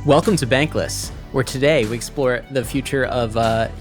Welcome to Bankless, where today we explore the future of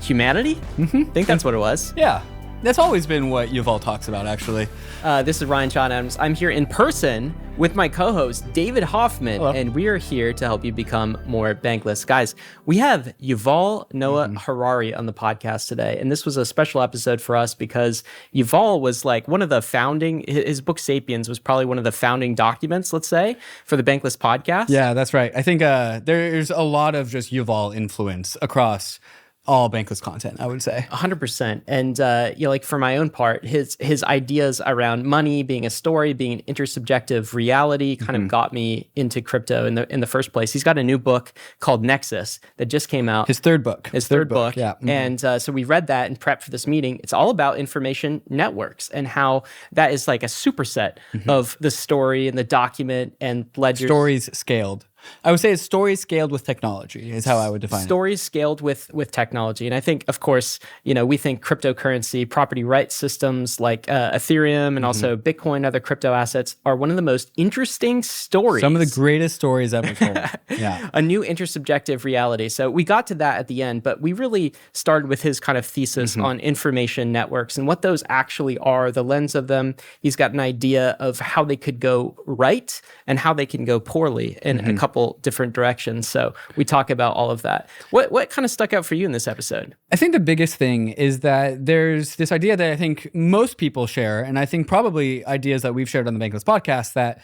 humanity. I think that's what it was. Yeah, that's always been what Yuval talks about, actually. This is Ryan Sean Adams. I'm here in person with my co-host, David Hoffman, Hello. and we are here to help you become more bankless. Guys, we have Yuval Noah Harari on the podcast today, and this was a special episode for us because Yuval was like one of the founding, his book Sapiens was probably one of the founding documents, let's say, for the Bankless podcast. Yeah, that's right. I think there's a lot of just Yuval influence across all Bankless content, I would say. 100%. And like for my own part, his ideas around money being a story, being an intersubjective reality kind of got me into crypto in the first place. He's got a new book called Nexus that just came out. His third book. His third book. Yeah. And so we read that and prepped for this meeting. It's all about information networks and how that is like a superset of the story and the document and ledgers. Stories scaled. I would say it's stories scaled with technology is how I would define it. Stories scaled with technology. And I think, of course, we think cryptocurrency, property rights systems like Ethereum and also Bitcoin, other crypto assets are one of the most interesting stories. Some of the greatest stories ever told. Yeah. A new intersubjective reality. So we got to that at the end, but we really started with his kind of thesis on information networks and what those actually are, the lens of them. He's got an idea of how they could go right and how they can go poorly in a couple different directions. So we talk about all of that. What kind of stuck out for you in this episode? I think the biggest thing is that there's this idea that I think most people share, and I think probably ideas that we've shared on the Bankless podcast, that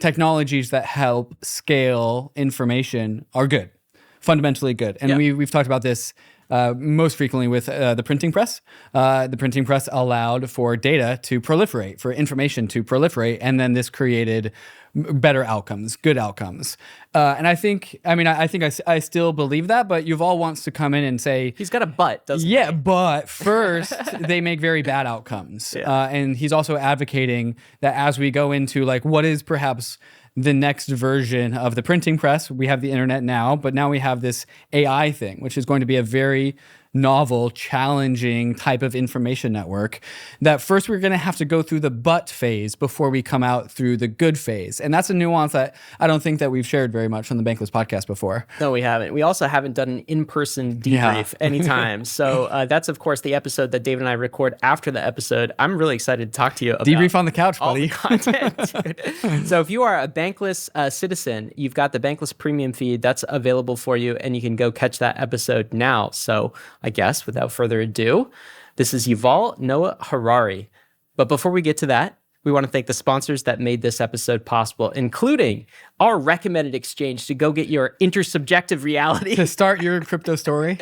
technologies that help scale information are good, fundamentally good. And we've talked about this most frequently with the printing press. The printing press allowed for data to proliferate, for information to proliferate, and then this created better outcomes, good outcomes. And I still believe that, but Yuval wants to come in and say... He's got a but, doesn't he? Yeah, but first, they make very bad outcomes. And he's also advocating that as we go into like what is perhaps the next version of the printing press, we have the internet now, but now we have this AI thing, which is going to be a very novel, challenging type of information network that first we're going to have to go through the but phase before we come out through the good phase. And that's a nuance that I don't think that we've shared very much on the Bankless podcast before. No, we haven't. We also haven't done an in-person debrief anytime. So that's, of course, the episode that David and I record after the episode. I'm really excited to talk to you about debrief on the couch, all buddy. the content, dude. So if you are a Bankless citizen, you've got the Bankless premium feed that's available for you, and you can go catch that episode now. So I guess without further ado, this is Yuval Noah Harari. But before we get to that, we want to thank the sponsors that made this episode possible, including our recommended exchange to go get your intersubjective reality. To start your crypto story.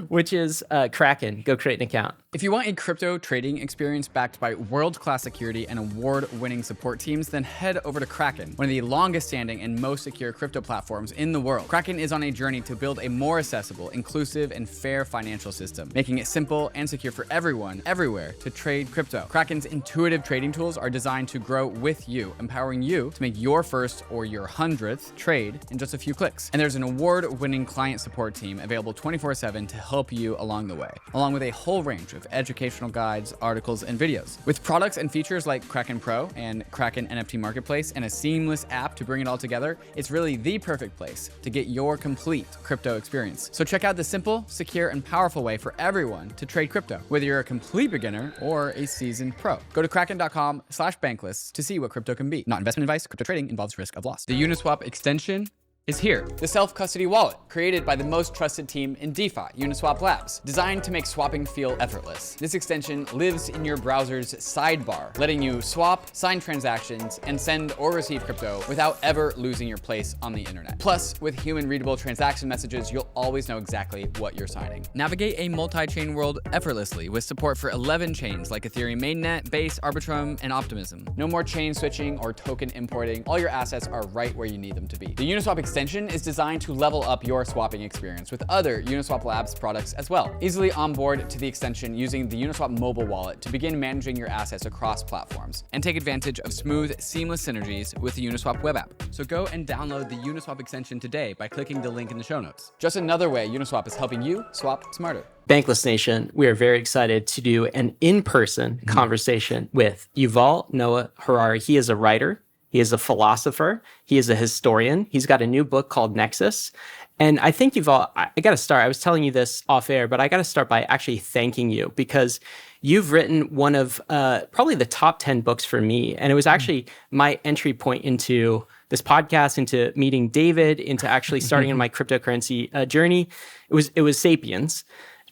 Which is KRAKEN. Go create an account. If you want a crypto trading experience backed by world-class security and award-winning support teams, then head over to KRAKEN, one of the longest-standing and most secure crypto platforms in the world. KRAKEN is on a journey to build a more accessible, inclusive, and fair financial system, making it simple and secure for everyone, everywhere, to trade crypto. KRAKEN's intuitive trading tools are designed to grow with you, empowering you to make your first or your 100th trade in just a few clicks. And there's an award-winning client support team available 24/7 to help you along the way, along with a whole range of educational guides, articles, and videos. With products and features like KRAKEN Pro and KRAKEN NFT Marketplace and a seamless app to bring it all together, it's really the perfect place to get your complete crypto experience. So check out the simple, secure, and powerful way for everyone to trade crypto, whether you're a complete beginner or a seasoned pro. Go to kraken.com/bankless to see what crypto can be. Not investment advice. Crypto trading involves risk of loss. The UNISWAP extension is here. The self-custody wallet, created by the most trusted team in DeFi, UNISWAP Labs, designed to make swapping feel effortless. This extension lives in your browser's sidebar, letting you swap, sign transactions, and send or receive crypto without ever losing your place on the internet. Plus, with human-readable transaction messages, you'll always know exactly what you're signing. Navigate a multi-chain world effortlessly with support for 11 chains like Ethereum Mainnet, Base, Arbitrum, and Optimism. No more chain switching or token importing. All your assets are right where you need them to be. The UNISWAP extension is designed to level up your swapping experience with other Uniswap Labs products as well. Easily onboard to the extension using the Uniswap mobile wallet to begin managing your assets across platforms and take advantage of smooth, seamless synergies with the Uniswap web app. So go and download the Uniswap extension today by clicking the link in the show notes. Just another way Uniswap is helping you swap smarter. Bankless Nation, we are very excited to do an in-person conversation with Yuval Noah Harari. He is a writer. He is a philosopher. He is a historian. He's got a new book called Nexus. And I think I got to start. I was telling you this off air, but I got to start by actually thanking you because you've written one of probably the top 10 books for me. And it was actually my entry point into this podcast, into meeting David, into actually starting on my cryptocurrency journey. It was Sapiens.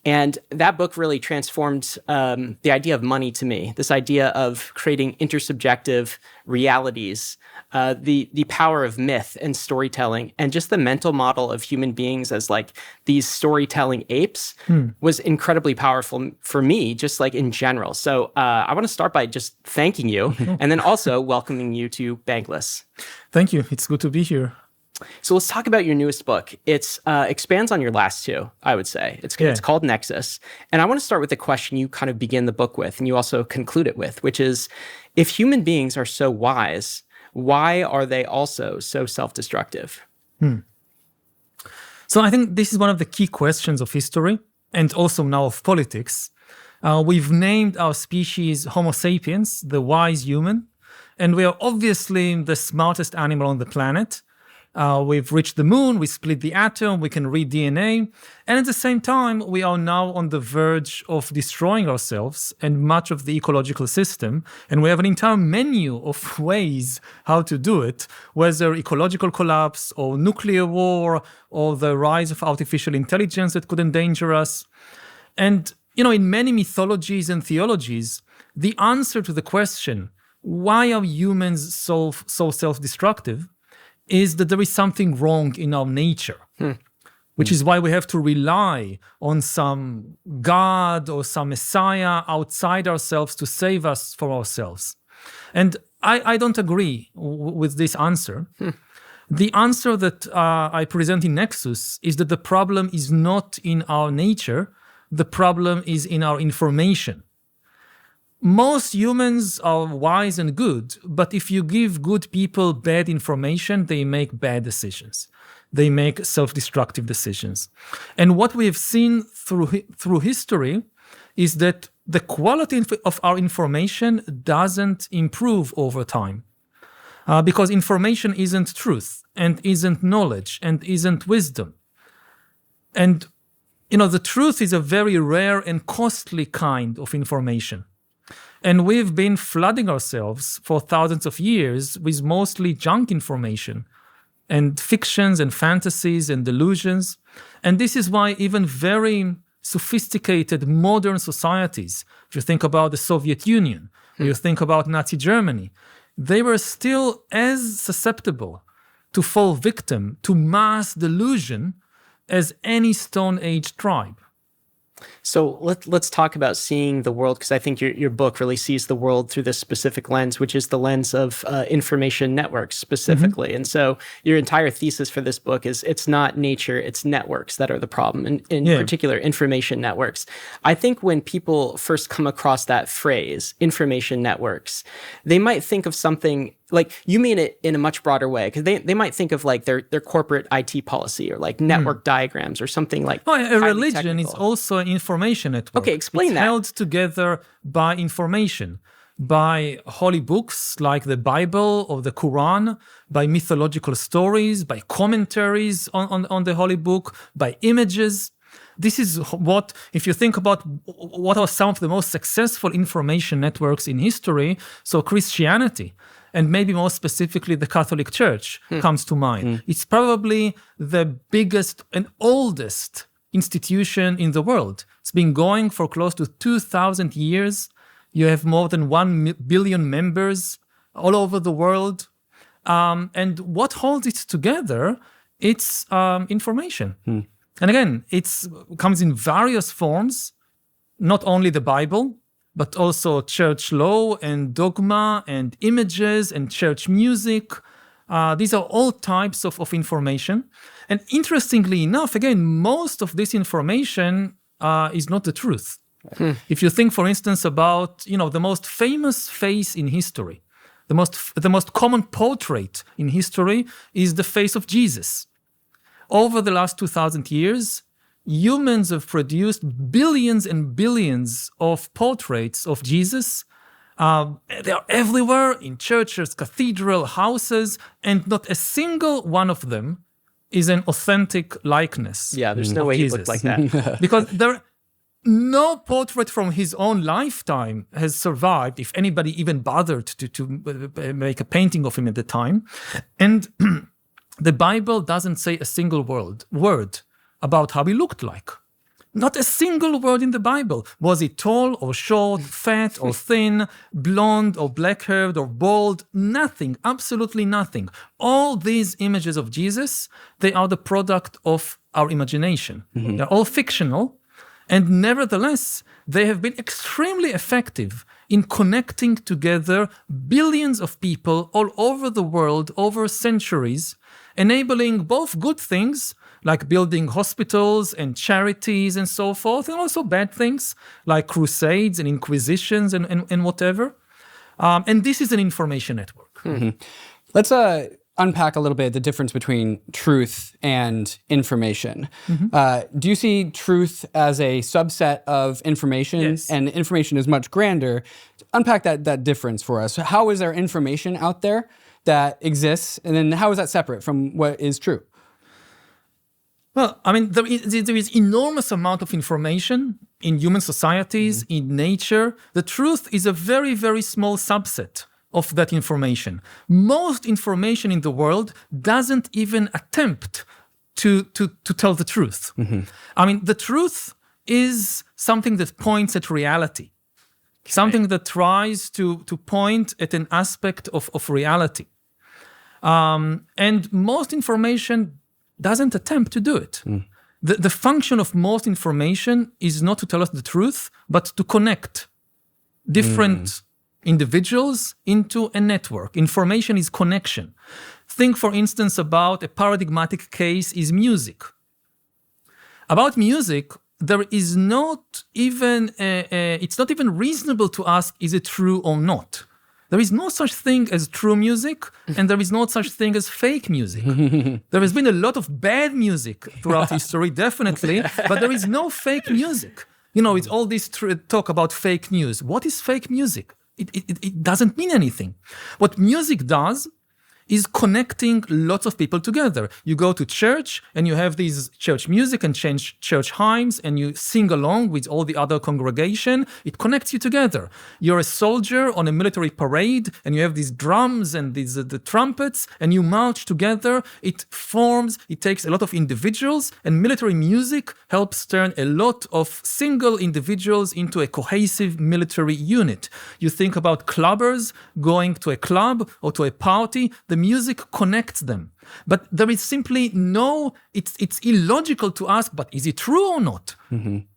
And that book really transformed the idea of money to me, this idea of creating intersubjective realities, the power of myth and storytelling, and just the mental model of human beings as like these storytelling apes was incredibly powerful for me, just like in general. So I want to start by just thanking you and then also welcoming you to Bankless. Thank you. It's good to be here. So let's talk about your newest book. It expands on your last two, I would say. It's called Nexus. And I want to start with the question you kind of begin the book with, and you also conclude it with, which is, if human beings are so wise, why are they also so self-destructive? So I think this is one of the key questions of history and also now of politics. We've named our species Homo sapiens, the wise human, and we are obviously the smartest animal on the planet. We've reached the moon, we split the atom, we can read DNA, and at the same time, we are now on the verge of destroying ourselves and much of the ecological system, and we have an entire menu of ways how to do it, whether ecological collapse or nuclear war or the rise of artificial intelligence that could endanger us. And, in many mythologies and theologies, the answer to the question, why are humans so self-destructive, is that there is something wrong in our nature, which is why we have to rely on some God or some Messiah outside ourselves to save us from ourselves. And I don't agree with this answer. The answer that I present in Nexus is that the problem is not in our nature, the problem is in our information. Most humans are wise and good, but if you give good people bad information, they make bad decisions. They make self-destructive decisions. And what we have seen through history is that the quality of our information doesn't improve over time. Because information isn't truth, and isn't knowledge, and isn't wisdom. And, the truth is a very rare and costly kind of information. And we've been flooding ourselves for thousands of years with mostly junk information and fictions and fantasies and delusions. And this is why even very sophisticated modern societies, if you think about the Soviet Union, or you think about Nazi Germany, they were still as susceptible to fall victim to mass delusion as any Stone Age tribe. So let's talk about seeing the world, because I think your book really sees the world through this specific lens, which is the lens of information networks specifically. And so your entire thesis for this book is it's not nature, it's networks that are the problem, and in particular, information networks. I think when people first come across that phrase, information networks, they might think of something like, you mean it in a much broader way, because they might think of like their corporate IT policy or like network diagrams or something like a religion technical. Is also an information network. Okay, explain it's that. Held together by information, by holy books like the Bible or the Quran, by mythological stories, by commentaries on the holy book, by images. This is what, if you think about what are some of the most successful information networks in history, so Christianity, and maybe more specifically the Catholic Church comes to mind. It's probably the biggest and oldest institution in the world. It's been going for close to 2,000 years. You have more than 1 billion members all over the world. And what holds it together, it's information. And again, it comes in various forms, not only the Bible, but also church law and dogma and images and church music. These are all types of information. And interestingly enough, again, most of this information is not the truth. If you think, for instance, about the most famous face in history, the most common portrait in history is the face of Jesus. Over the last 2,000 years, humans have produced billions and billions of portraits of Jesus, They are everywhere in churches, cathedral, houses, and not a single one of them is an authentic likeness. Yeah, there's no way he looked like that. Because no portrait from his own lifetime has survived, if anybody even bothered to make a painting of him at the time. And the Bible doesn't say a single word about how he looked like. Not a single word in the Bible. Was he tall or short, fat or thin, blonde or black-haired or bald? Nothing, absolutely nothing. All these images of Jesus, they are the product of our imagination. They're all fictional, and nevertheless, they have been extremely effective in connecting together billions of people all over the world over centuries, enabling both good things like building hospitals and charities and so forth, and also bad things like crusades and inquisitions and whatever. And this is an information network. Let's unpack a little bit the difference between truth and information. Do you see truth as a subset of information? Yes. And information is much grander. Unpack that difference for us. How is there information out there that exists, and then how is that separate from what is true? Well, I mean, there is enormous amount of information in human societies, in nature. The truth is a very, very small subset of that information. Most information in the world doesn't even attempt to tell the truth. I mean, the truth is something that points at reality, something that tries to point at an aspect of reality. And most information doesn't attempt to do it. The function of most information is not to tell us the truth, but to connect different individuals into a network. Information is connection. Think, for instance, about a paradigmatic case is music. About music, there is not even, it's not even reasonable to ask, is it true or not? There is no such thing as true music, and there is no such thing as fake music. There has been a lot of bad music throughout history, definitely, but there is no fake music. You know, it's all this talk about fake news. What is fake music? It doesn't mean anything. What music does is connecting lots of people together. You go to church and you have these church music and church hymns and you sing along with all the other congregation. It connects you together. You're a soldier on a military parade and you have these drums and these the trumpets and you march together. It takes a lot of individuals, and military music helps turn a lot of single individuals into a cohesive military unit. You think about clubbers going to a club or to a party. The music connects them. But there is simply it's illogical to ask, but is it true or not?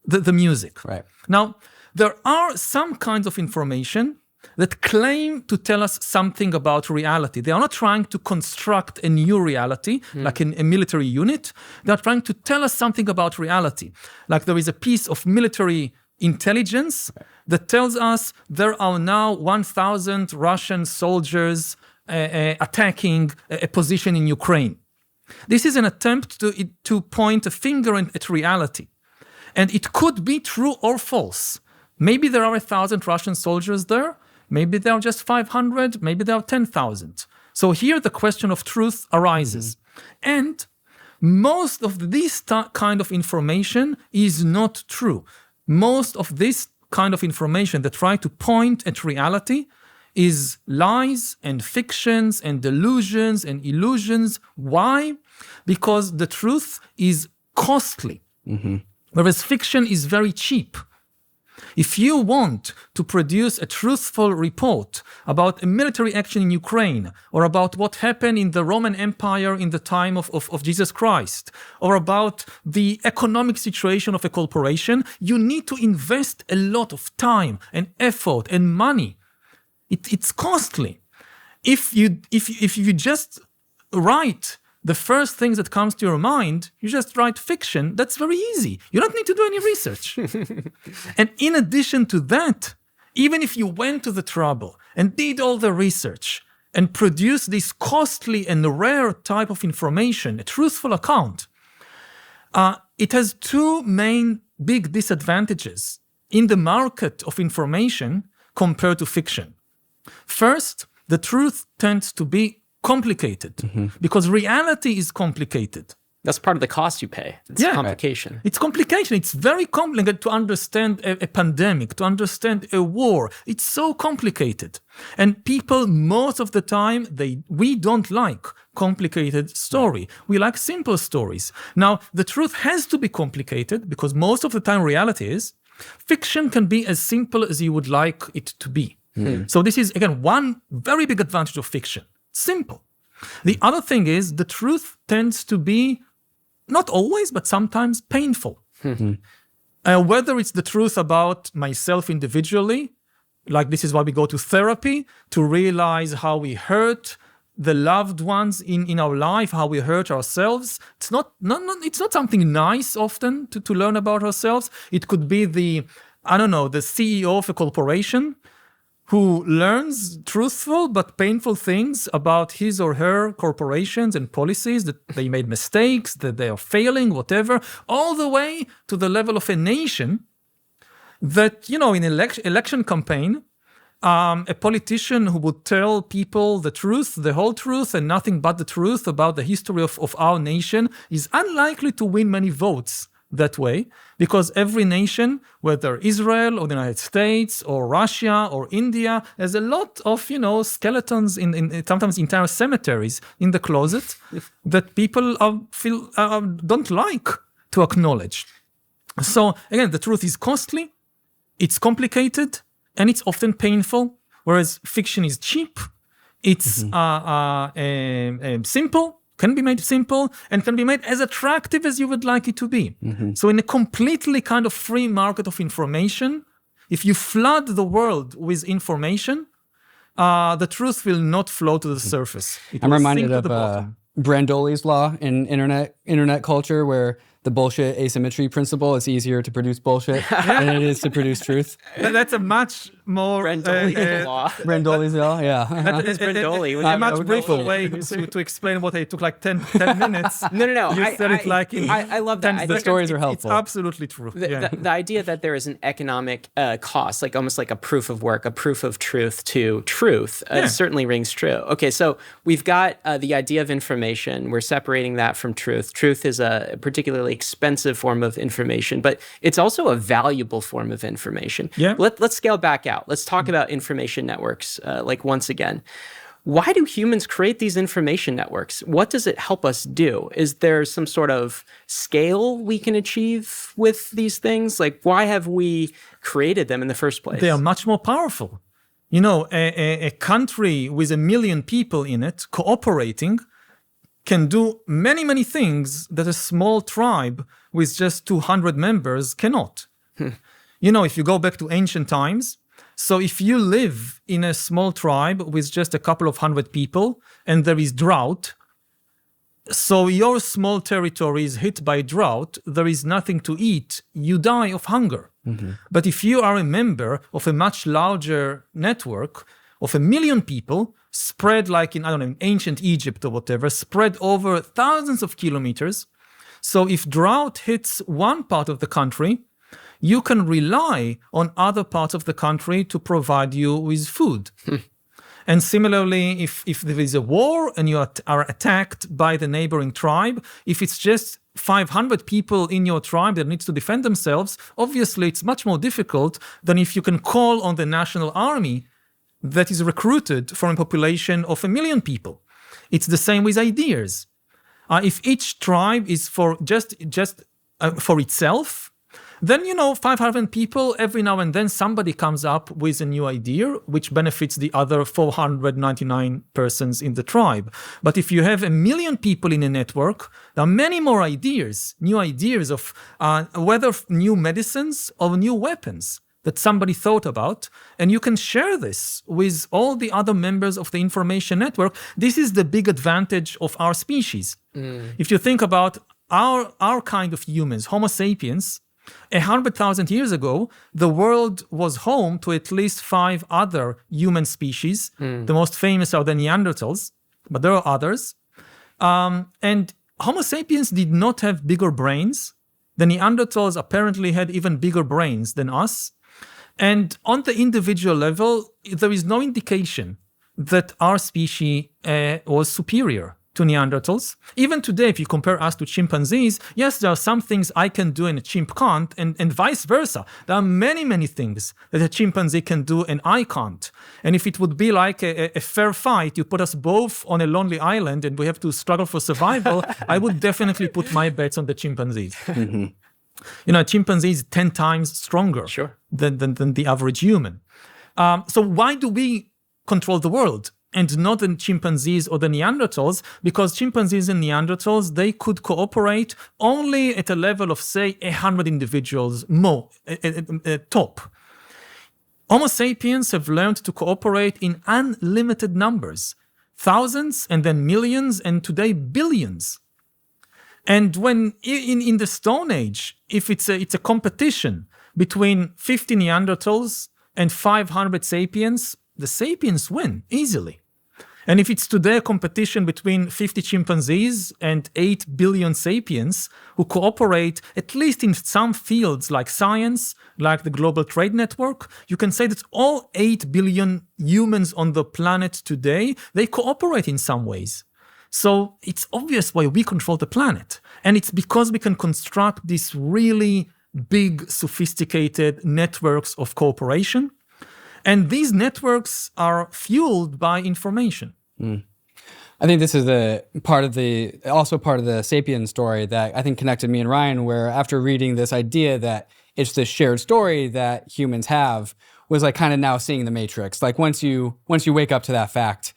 The music. Right. Now, there are some kinds of information that claim to tell us something about reality. They are not trying to construct a new reality, like in a military unit. They are trying to tell us something about reality. Like there is a piece of military intelligence that tells us there are now 1,000 Russian soldiers attacking a position in Ukraine. This is an attempt to point a finger at reality. And it could be true or false. Maybe there are 1,000 Russian soldiers there. Maybe there are just 500. Maybe there are 10,000. So here the question of truth arises. And most of this kind of information is not true. Most of this kind of information that try to point at reality is lies and fictions and delusions and illusions. Why? Because the truth is costly, whereas fiction is very cheap. If you want to produce a truthful report about a military action in Ukraine, or about what happened in the Roman Empire in the time of Jesus Christ, or about the economic situation of a corporation, you need to invest a lot of time and effort and money. It's costly. If you just write the first things that comes to your mind, you just write fiction, that's very easy. You don't need to do any research. And in addition to that, even if you went to the trouble and did all the research and produced this costly and rare type of information, a truthful account, it has two main big disadvantages in the market of information compared to fiction. First, the truth tends to be complicated because reality is complicated. That's part of the cost you pay. It's complication. It's complication. It's very complicated to understand a pandemic, to understand a war. It's so complicated. And people, most of the time, we don't like complicated story. We like simple stories. Now, the truth has to be complicated because most of the time reality is. Fiction can be as simple as you would like it to be. So this is, again, one very big advantage of fiction. Simple. The other thing is the truth tends to be not always, but sometimes painful. Whether it's the truth about myself individually, like this is why we go to therapy, to realize how we hurt the loved ones in our life, how we hurt ourselves. It's not something nice often to learn about ourselves. It could be the CEO of a corporation who learns truthful but painful things about his or her corporations and policies, that they made mistakes, that they are failing, whatever, all the way to the level of a nation that, in an election campaign, a politician who would tell people the truth, the whole truth, and nothing but the truth about the history of our nation is unlikely to win many votes that way, because every nation, whether Israel or the United States or Russia or India, has a lot of, skeletons in sometimes entire cemeteries in the closet that people don't like to acknowledge. So again, the truth is costly, it's complicated, and it's often painful, whereas fiction is cheap, it's simple, can be made simple, and can be made as attractive as you would like it to be. So in a completely kind of free market of information, if you flood the world with information, the truth will not flow to the surface. I'm reminded of Brandoli's law in internet culture, where the bullshit asymmetry principle, it's easier to produce bullshit than it is to produce truth. That's a much more... Brandoli's law. Brandoli's law, yeah. What is Brandoli? A much briefer way to explain what it took like 10 minutes. No. You said it like in I love that. The stories are helpful. It's absolutely true. The idea that there is an economic cost, like almost like a proof of work, a proof of truth to truth, certainly rings true. Okay, so we've got the idea of information. We're separating that from truth. Truth is a particularly expensive form of information, but it's also a valuable form of information. Let's scale back out. Let's talk about information networks, once again. Why do humans create these information networks? What does it help us do? Is there some sort of scale we can achieve with these things? Like, why have we created them in the first place? They are much more powerful. A country with 1 million people in it cooperating can do many, many things that a small tribe with just 200 members cannot. If you go back to ancient times, so if you live in a small tribe with just a couple of hundred people and there is drought, so your small territory is hit by drought, there is nothing to eat, you die of hunger. But if you are a member of a much larger network of 1 million people, spread like in ancient Egypt or whatever, spread over thousands of kilometers. So if drought hits one part of the country, you can rely on other parts of the country to provide you with food. And similarly, if there is a war and you are attacked by the neighboring tribe, if it's just 500 people in your tribe that needs to defend themselves, obviously it's much more difficult than if you can call on the national army that is recruited from a population of 1 million people. It's the same with ideas. If each tribe is for for itself, then 500 people, every now and then somebody comes up with a new idea which benefits the other 499 persons in the tribe. But if you have 1 million people in a network, there are many more ideas, new ideas of whether new medicines or new weapons that somebody thought about, and you can share this with all the other members of the information network. This is the big advantage of our species. If you think about our kind of humans, Homo sapiens, 100,000 years ago, the world was home to at least 5 other human species. The most famous are the Neanderthals, but there are others. And Homo sapiens did not have bigger brains. The Neanderthals apparently had even bigger brains than us. And on the individual level, there is no indication that our species was superior to Neanderthals. Even today, if you compare us to chimpanzees, yes, there are some things I can do and a chimp can't, and vice versa. There are many, many things that a chimpanzee can do and I can't. And if it would be like a fair fight, you put us both on a lonely island and we have to struggle for survival, I would definitely put my bets on the chimpanzees. Mm-hmm. You know, a chimpanzee is 10 times stronger than the average human. So why do we control the world and not the chimpanzees or the Neanderthals? Because chimpanzees and Neanderthals, they could cooperate only at a level of, say, 100 individuals more, top. Homo sapiens have learned to cooperate in unlimited numbers, thousands and then millions and today billions. And when in the Stone Age, if it's a competition between 50 Neanderthals and 500 sapiens, the sapiens win easily. And if it's today a competition between 50 chimpanzees and 8 billion sapiens who cooperate at least in some fields like science, like the global trade network, you can say that all 8 billion humans on the planet today, they cooperate in some ways. So it's obvious why we control the planet. And it's because we can construct these really big, sophisticated networks of cooperation. And these networks are fueled by information. Mm. I think this is also part of the Sapiens story that I think connected me and Ryan, where after reading this idea that it's this shared story that humans have, was like kind of now seeing the Matrix. Like once you wake up to that fact,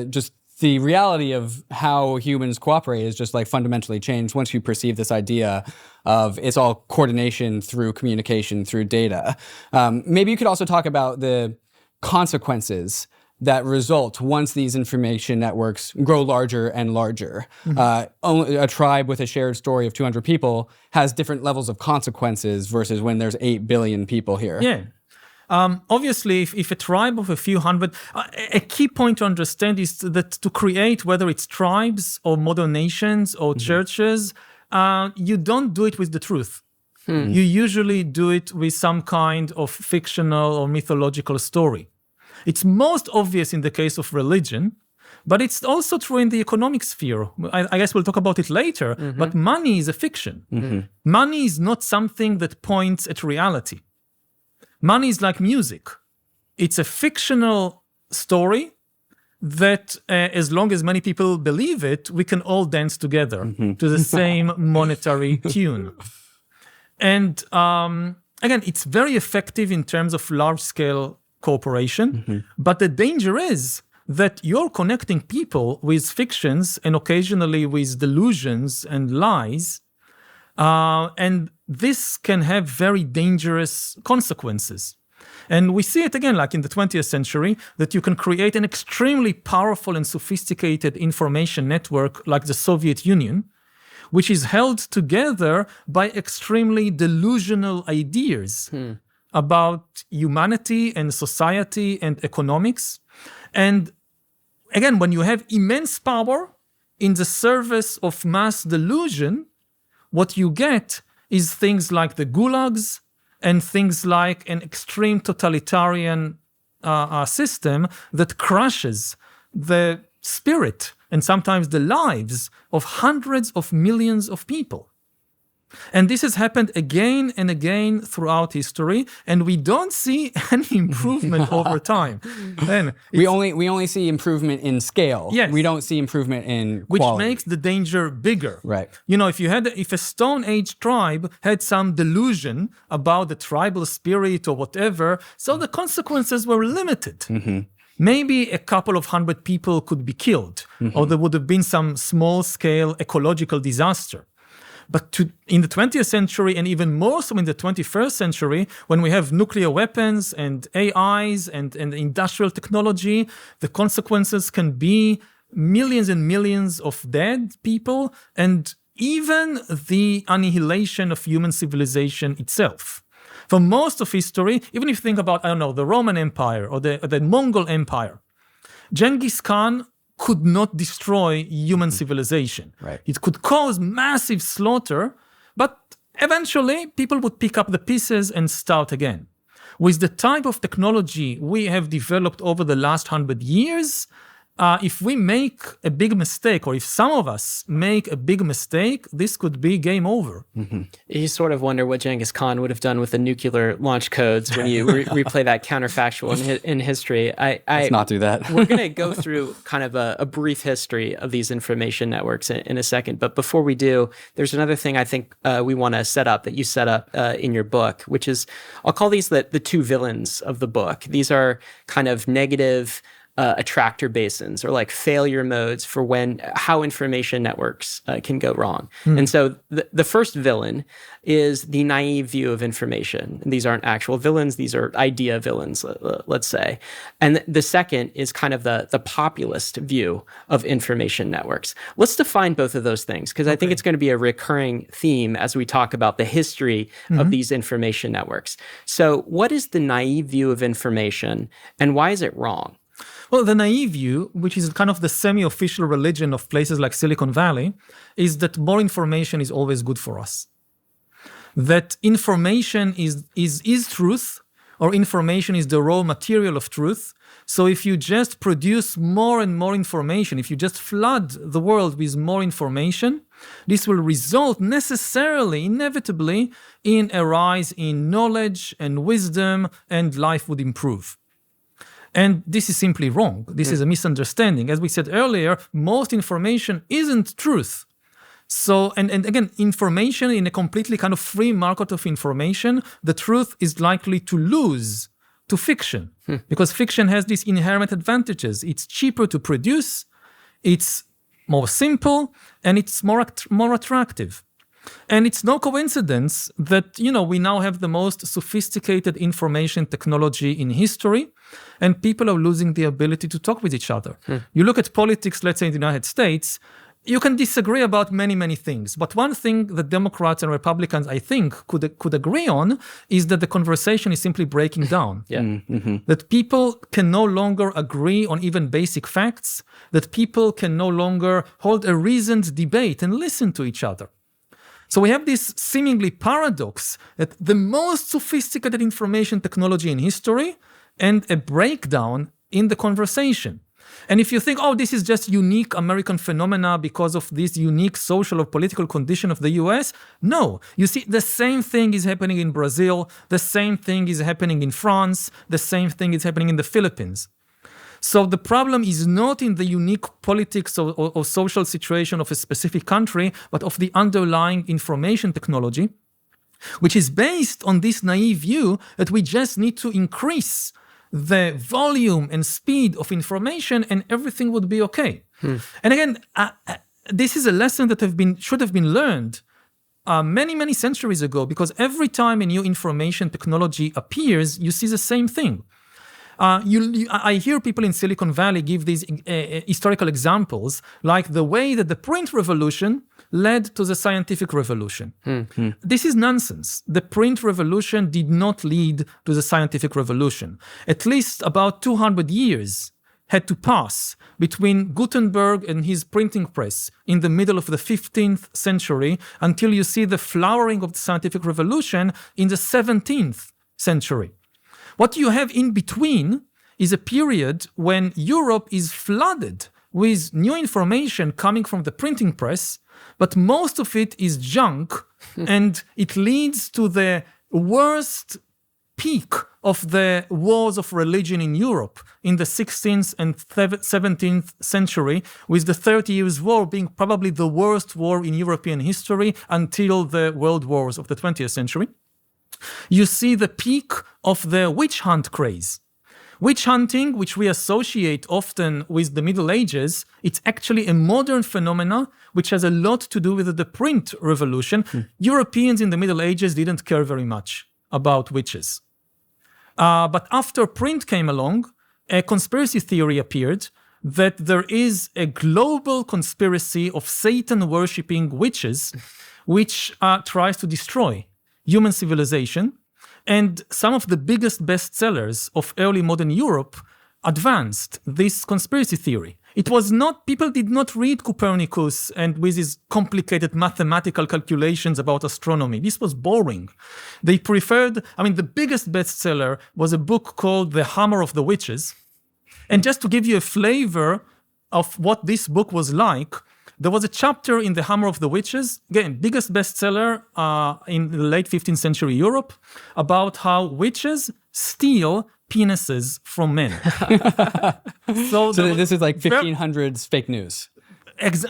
just the reality of how humans cooperate is just like fundamentally changed once you perceive this idea of it's all coordination through communication, through data. Maybe you could also talk about the consequences that result once these information networks grow larger and larger. Mm-hmm. A tribe with a shared story of 200 people has different levels of consequences versus when there's 8 billion people here. Yeah. Obviously, if a tribe of a few hundred, a key point to understand is that to create, whether it's tribes or modern nations or churches, you don't do it with the truth. You usually do it with some kind of fictional or mythological story. It's most obvious in the case of religion, but it's also true in the economic sphere. I guess we'll talk about it later, but money is a fiction. Money is not something that points at reality. Money is like music. It's a fictional story that as long as many people believe it, we can all dance together to the same monetary tune. And again, it's very effective in terms of large-scale cooperation, but the danger is that you're connecting people with fictions and occasionally with delusions and lies, and this can have very dangerous consequences. And we see it again, like in the 20th century, that you can create an extremely powerful and sophisticated information network like the Soviet Union, which is held together by extremely delusional ideas about humanity and society and economics. And again, when you have immense power in the service of mass delusion, what you get is things like the gulags and things like an extreme totalitarian system that crushes the spirit and sometimes the lives of hundreds of millions of people. And this has happened again and again throughout history, and we don't see any improvement over time. And we only see improvement in scale. Yes. We don't see improvement in which quality. makes the danger bigger. Right. You know, if a Stone Age tribe had some delusion about the tribal spirit or whatever, so the consequences were limited. Maybe a couple of hundred people could be killed, or there would have been some small-scale ecological disaster. But in the 20th century, and even more so in the 21st century, when we have nuclear weapons and AIs and industrial technology, the consequences can be millions and millions of dead people and even the annihilation of human civilization itself. For most of history, even if you think about, the Roman Empire or the Mongol Empire, Genghis Khan could not destroy human civilization. Right. It could cause massive slaughter, but eventually people would pick up the pieces and start again. With the type of technology we have developed over the last 100 years, if we make a big mistake, or if some of us make a big mistake, this could be game over. You sort of wonder what Genghis Khan would have done with the nuclear launch codes when you replay that counterfactual in history. Let's not do that. We're going to go through kind of a brief history of these information networks in a second. But before we do, there's another thing I think we want to set up that you set up in your book, which is, I'll call these the two villains of the book. These are kind of negative attractor basins, or like failure modes for how information networks can go wrong. And so the first villain is the naive view of information. And these aren't actual villains, these are idea villains, let's say. And the second is kind of the populist view of information networks. Let's define both of those things, because I think it's going to be a recurring theme as we talk about the history of these information networks. So what is the naive view of information, and why is it wrong? Well, the naive view, which is kind of the semi-official religion of places like Silicon Valley, is that more information is always good for us. That information is truth, or information is the raw material of truth. So if you just produce more and more information, if you just flood the world with more information, this will result necessarily, inevitably, in a rise in knowledge and wisdom, and life would improve. And this is simply wrong. This is a misunderstanding. As we said earlier, most information isn't truth. So, and again, information in a completely kind of free market of information, the truth is likely to lose to fiction, because fiction has these inherent advantages. It's cheaper to produce, it's more simple, and it's more attractive. And it's no coincidence that, we now have the most sophisticated information technology in history, and people are losing the ability to talk with each other. You look at politics, let's say in the United States, you can disagree about many, many things. But one thing that Democrats and Republicans, I think, could agree on is that the conversation is simply breaking down. That people can no longer agree on even basic facts, that people can no longer hold a reasoned debate and listen to each other. So we have this seemingly paradox that the most sophisticated information technology in history and a breakdown in the conversation. And if you think, this is just unique American phenomena because of this unique social or political condition of the US, no. You see, the same thing is happening in Brazil, the same thing is happening in France, the same thing is happening in the Philippines. So the problem is not in the unique politics or social situation of a specific country, but of the underlying information technology, which is based on this naive view that we just need to increase the volume and speed of information and everything would be okay. And again, this is a lesson that should have been learned many, many centuries ago, because every time a new information technology appears, you see the same thing. I hear people in Silicon Valley give these historical examples, like the way that the print revolution led to the scientific revolution. This is nonsense. The print revolution did not lead to the scientific revolution. At least about 200 years had to pass between Gutenberg and his printing press in the middle of the 15th century until you see the flowering of the scientific revolution in the 17th century. What you have in between is a period when Europe is flooded with new information coming from the printing press, but most of it is junk, and it leads to the worst peak of the wars of religion in Europe in the 16th and 17th century, with the 30 Years' War being probably the worst war in European history until the world wars of the 20th century. You see the peak of the witch hunt craze. Witch hunting, which we associate often with the Middle Ages, it's actually a modern phenomena which has a lot to do with the print revolution. Europeans in the Middle Ages didn't care very much about witches. But after print came along, a conspiracy theory appeared that there is a global conspiracy of Satan-worshipping witches which tries to destroy human civilization, and some of the biggest bestsellers of early modern Europe advanced this conspiracy theory. It was not, people did not read Copernicus and with his complicated mathematical calculations about astronomy. This was boring. They preferred, the biggest bestseller was a book called The Hammer of the Witches. And just to give you a flavor of what this book was like, there was a chapter in The Hammer of the Witches, again, biggest bestseller in the late 15th century Europe, about how witches steal penises from men. So this is like 1500s fake news.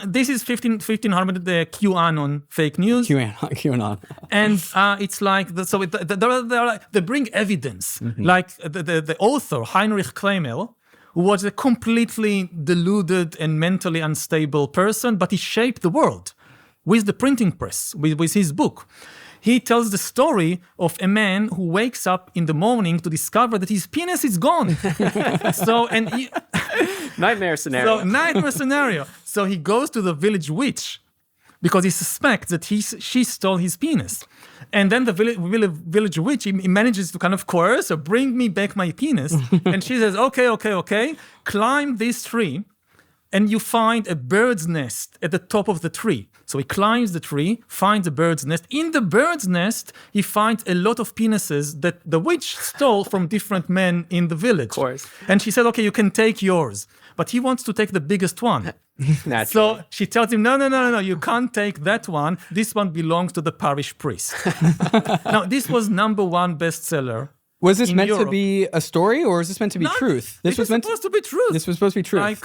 This is 1500 QAnon fake news. QAnon. And it's like, they bring evidence. Like the author, Heinrich Klemel, who was a completely deluded and mentally unstable person, but he shaped the world with the printing press, with his book. He tells the story of a man who wakes up in the morning to discover that his penis is gone. Nightmare scenario. So he goes to the village witch because he suspects that she stole his penis. And then the village witch, he manages to kind of coerce her, bring me back my penis. And she says, okay, climb this tree and you find a bird's nest at the top of the tree. So he climbs the tree, finds a bird's nest. In the bird's nest, he finds a lot of penises that the witch stole from different men in the village. Of course. And she said, okay, you can take yours. But he wants to take the biggest one. So she tells him, no, you can't take that one. This one belongs to the parish priest. Now, this was #1 bestseller. Was this meant Europe. to be a story, or is this meant to be truth? This was supposed to be truth. This was supposed to be truth.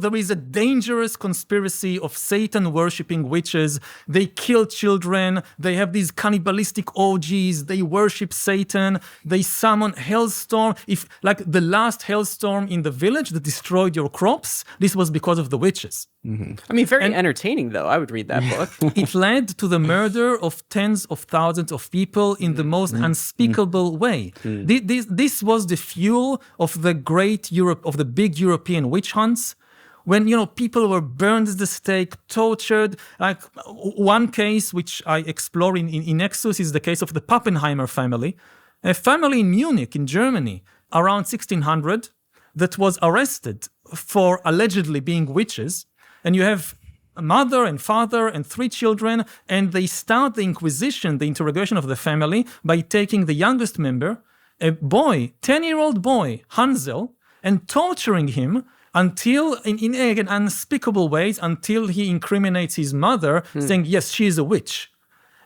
There is a dangerous conspiracy of Satan-worshipping witches. They kill children. They have these cannibalistic orgies. They worship Satan. They summon hailstorm. Like the last hailstorm in the village that destroyed your crops, this was because of the witches. Very entertaining, though. I would read that book. It led to the murder of tens of thousands of people in the most unspeakable way. This was the fuel of the great Europe, of the big European witch hunts, when people were burned at the stake, tortured. Like one case which I explore in Nexus is the case of the Pappenheimer family, a family in Munich, in Germany, around 1600, that was arrested for allegedly being witches. And you have a mother and father and 3 children, and they start the inquisition, the interrogation of the family, by taking the youngest member, a boy, 10-year-old boy, Hansel, and torturing him until, in again, unspeakable ways, until he incriminates his mother, saying, yes, she is a witch.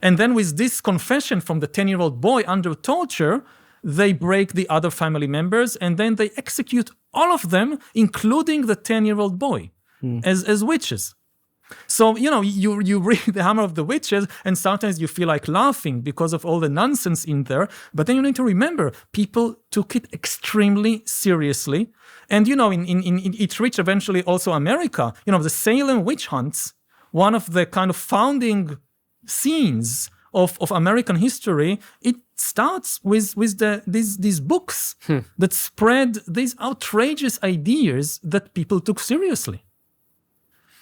And then with this confession from the 10-year-old boy under torture, they break the other family members, and then they execute all of them, including the 10-year-old boy. As witches. So, you read The Hammer of the Witches, and sometimes you feel like laughing because of all the nonsense in there. But then you need to remember, people took it extremely seriously. And, it reached eventually also America. The Salem witch hunts, one of the kind of founding scenes of American history, it starts with these books that spread these outrageous ideas that people took seriously.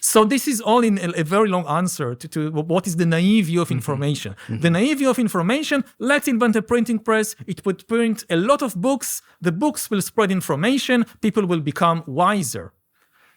So this is all in a very long answer to what is the naive view of information. The naive view of information, let's invent a printing press, it would print a lot of books, the books will spread information, people will become wiser.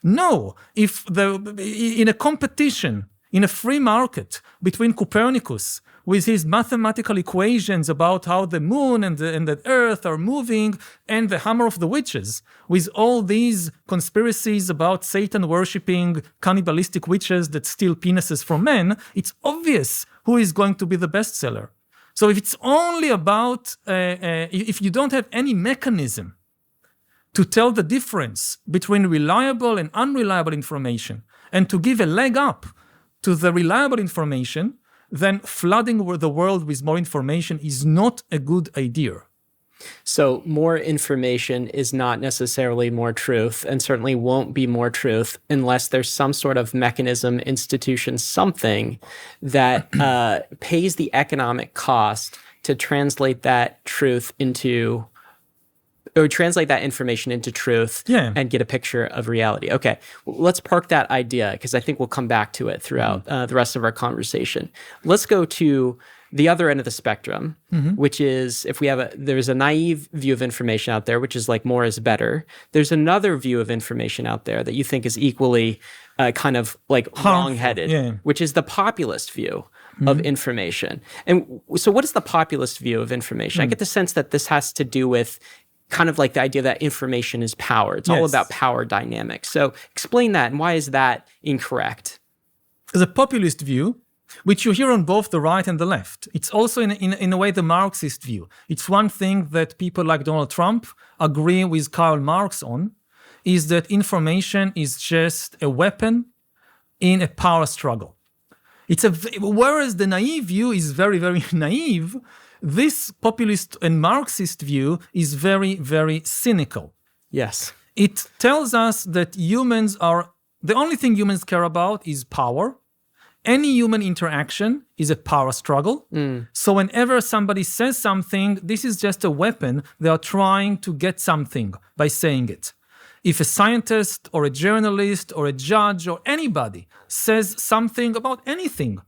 No, in a competition, in a free market between Copernicus, with his mathematical equations about how the moon and the earth are moving, and the Hammer of the Witches, with all these conspiracies about Satan-worshipping cannibalistic witches that steal penises from men, it's obvious who is going to be the bestseller. So if it's only about, if you don't have any mechanism to tell the difference between reliable and unreliable information, and to give a leg up to the reliable information, then flooding the world with more information is not a good idea. So more information is not necessarily more truth, and certainly won't be more truth unless there's some sort of mechanism, institution, something that pays the economic cost to translate that truth into, or translate that information into truth and get a picture of reality. Okay, well, let's park that idea because I think we'll come back to it throughout the rest of our conversation. Let's go to the other end of the spectrum, which is if we have there's a naive view of information out there, which is like more is better. There's another view of information out there that you think is equally kind of like wrong-headed, which is the populist view of information. And so what is the populist view of information? I get the sense that this has to do with kind of like the idea that information is power. It's all about power dynamics. So explain that, and why is that incorrect? The populist view, which you hear on both the right and the left, it's also in a way the Marxist view. It's one thing that people like Donald Trump agree with Karl Marx on, is that information is just a weapon in a power struggle. Whereas the naive view is very, very naive, this populist and Marxist view is very, very cynical. Yes. It tells us that the only thing humans care about is power. Any human interaction is a power struggle. So whenever somebody says something, this is just a weapon. They are trying to get something by saying it. If a scientist or a journalist or a judge or anybody says something about anything,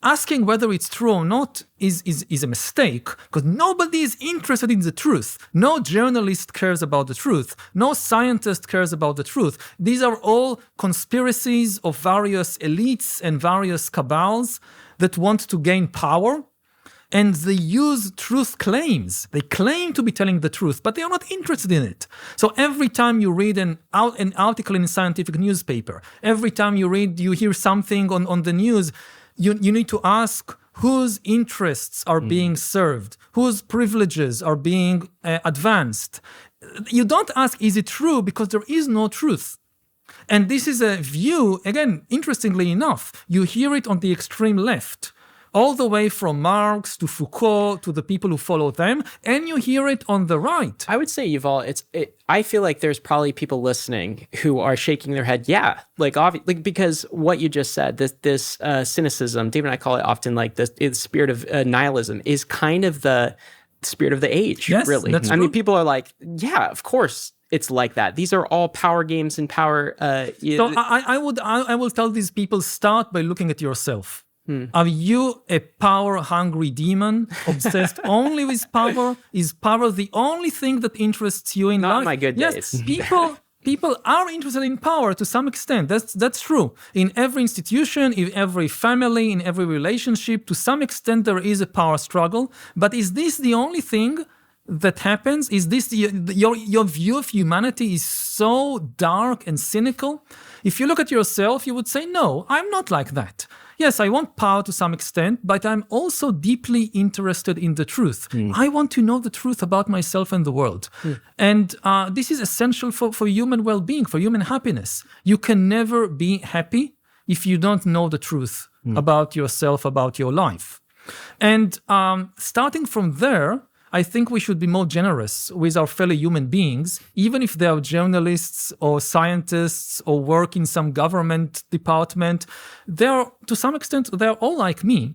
asking whether it's true or not is a mistake, because nobody is interested in the truth. No journalist cares about the truth. No scientist cares about the truth. These are all conspiracies of various elites and various cabals that want to gain power. And they use truth claims. They claim to be telling the truth, but they are not interested in it. So every time you read an article in a scientific newspaper, every time you hear something on the news, you need to ask whose interests are being served, whose privileges are being advanced. You don't ask, is it true? Because there is no truth. And this is a view, again, interestingly enough, you hear it on the extreme left, all the way from Marx to Foucault to the people who follow them, and you hear it on the right. I would say, Yuval, I feel like there's probably people listening who are shaking their head, because what you just said, this cynicism, David and I call it often like the spirit of nihilism, is kind of the spirit of the age, really. That's true. I mean, people are like, yeah, of course it's like that. These are all power games and power. So I will tell these people, start by looking at yourself. Are you a power-hungry demon obsessed only with power? Is power the only thing that interests you in life? Not my good days. Yes, people are interested in power to some extent. That's true. In every institution, in every family, in every relationship, to some extent there is a power struggle. But is this the only thing that happens? Is this your view of humanity is so dark and cynical? If you look at yourself, you would say, no, I'm not like that. Yes, I want power to some extent, but I'm also deeply interested in the truth. I want to know the truth about myself and the world. And this is essential for human well-being, for human happiness. You can never be happy if you don't know the truth about yourself, about your life. And starting from there, I think we should be more generous with our fellow human beings, even if they are journalists or scientists or work in some government department. To some extent, they're all like me.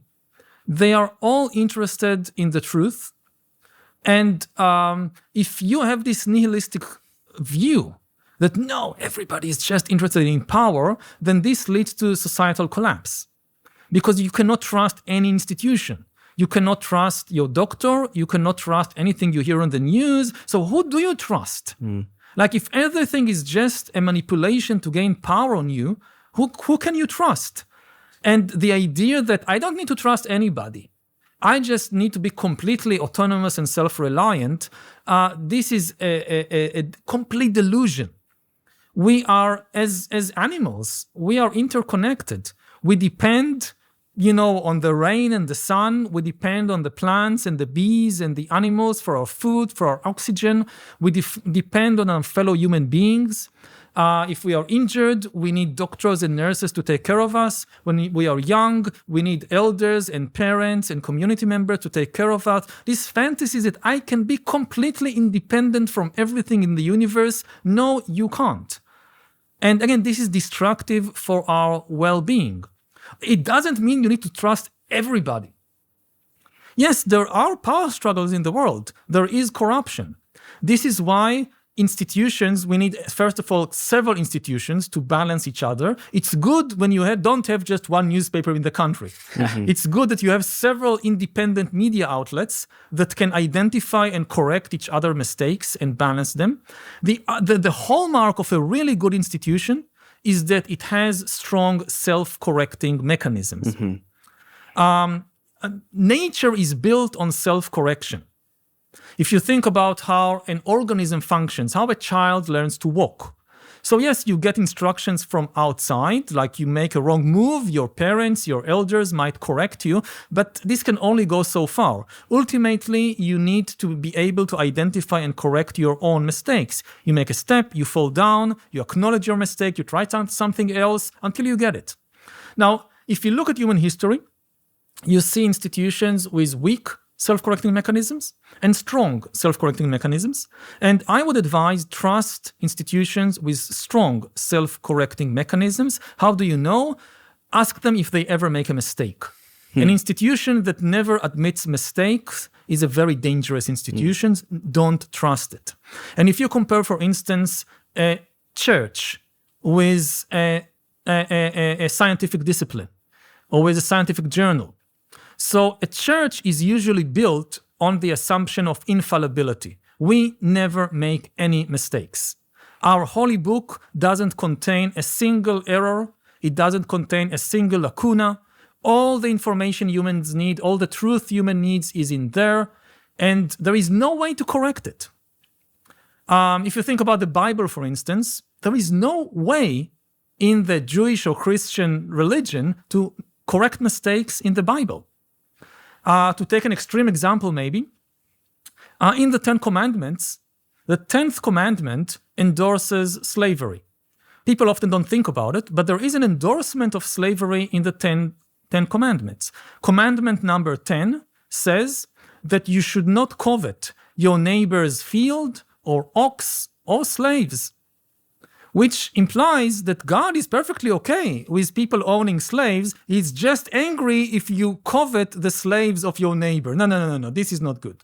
They are all interested in the truth. And if you have this nihilistic view that no, everybody is just interested in power, then this leads to societal collapse, because you cannot trust any institution. You cannot trust your doctor. You cannot trust anything you hear on the news. So who do you trust? Like, if everything is just a manipulation to gain power on you, who can you trust? And the idea that I don't need to trust anybody, I just need to be completely autonomous and self-reliant, this is a complete delusion. We are, as animals, we are interconnected. We depend on the rain and the sun. We depend on the plants and the bees and the animals for our food, for our oxygen. We depend on our fellow human beings. If we are injured, we need doctors and nurses to take care of us. When we are young, we need elders and parents and community members to take care of us. This fantasy that I can be completely independent from everything in the universe, no, you can't. And again, this is destructive for our well-being. It doesn't mean you need to trust everybody. Yes, there are power struggles in the world. There is corruption. This is why institutions, we need, first of all, several institutions to balance each other. It's good when you don't have just one newspaper in the country. It's good that you have several independent media outlets that can identify and correct each other's mistakes and balance them. The hallmark of a really good institution is that it has strong self-correcting mechanisms. Nature is built on self-correction. If you think about how an organism functions, how a child learns to walk. So yes, you get instructions from outside, like you make a wrong move, your parents, your elders might correct you, but this can only go so far. Ultimately, you need to be able to identify and correct your own mistakes. You make a step, you fall down, you acknowledge your mistake, you try something else until you get it. Now, if you look at human history, you see institutions with weak self-correcting mechanisms and strong self-correcting mechanisms. And I would advise trust institutions with strong self-correcting mechanisms. How do you know? Ask them if they ever make a mistake. An institution that never admits mistakes is a very dangerous institution. Don't trust it. And if you compare, for instance, a church with a scientific discipline or with a scientific journal, so a church is usually built on the assumption of infallibility. We never make any mistakes. Our holy book doesn't contain a single error. It doesn't contain a single lacuna. All the information humans need, all the truth human needs is in there, and there is no way to correct it. If you think about the Bible, for instance, there is no way in the Jewish or Christian religion to correct mistakes in the Bible. To take an extreme example, maybe, in the Ten Commandments, the 10th commandment endorses slavery. People often don't think about it, but there is an endorsement of slavery in the Ten Commandments. Commandment number 10 says that you should not covet your neighbor's field or ox or slaves, which implies that God is perfectly okay with people owning slaves. He's just angry if you covet the slaves of your neighbor. No, this is not good.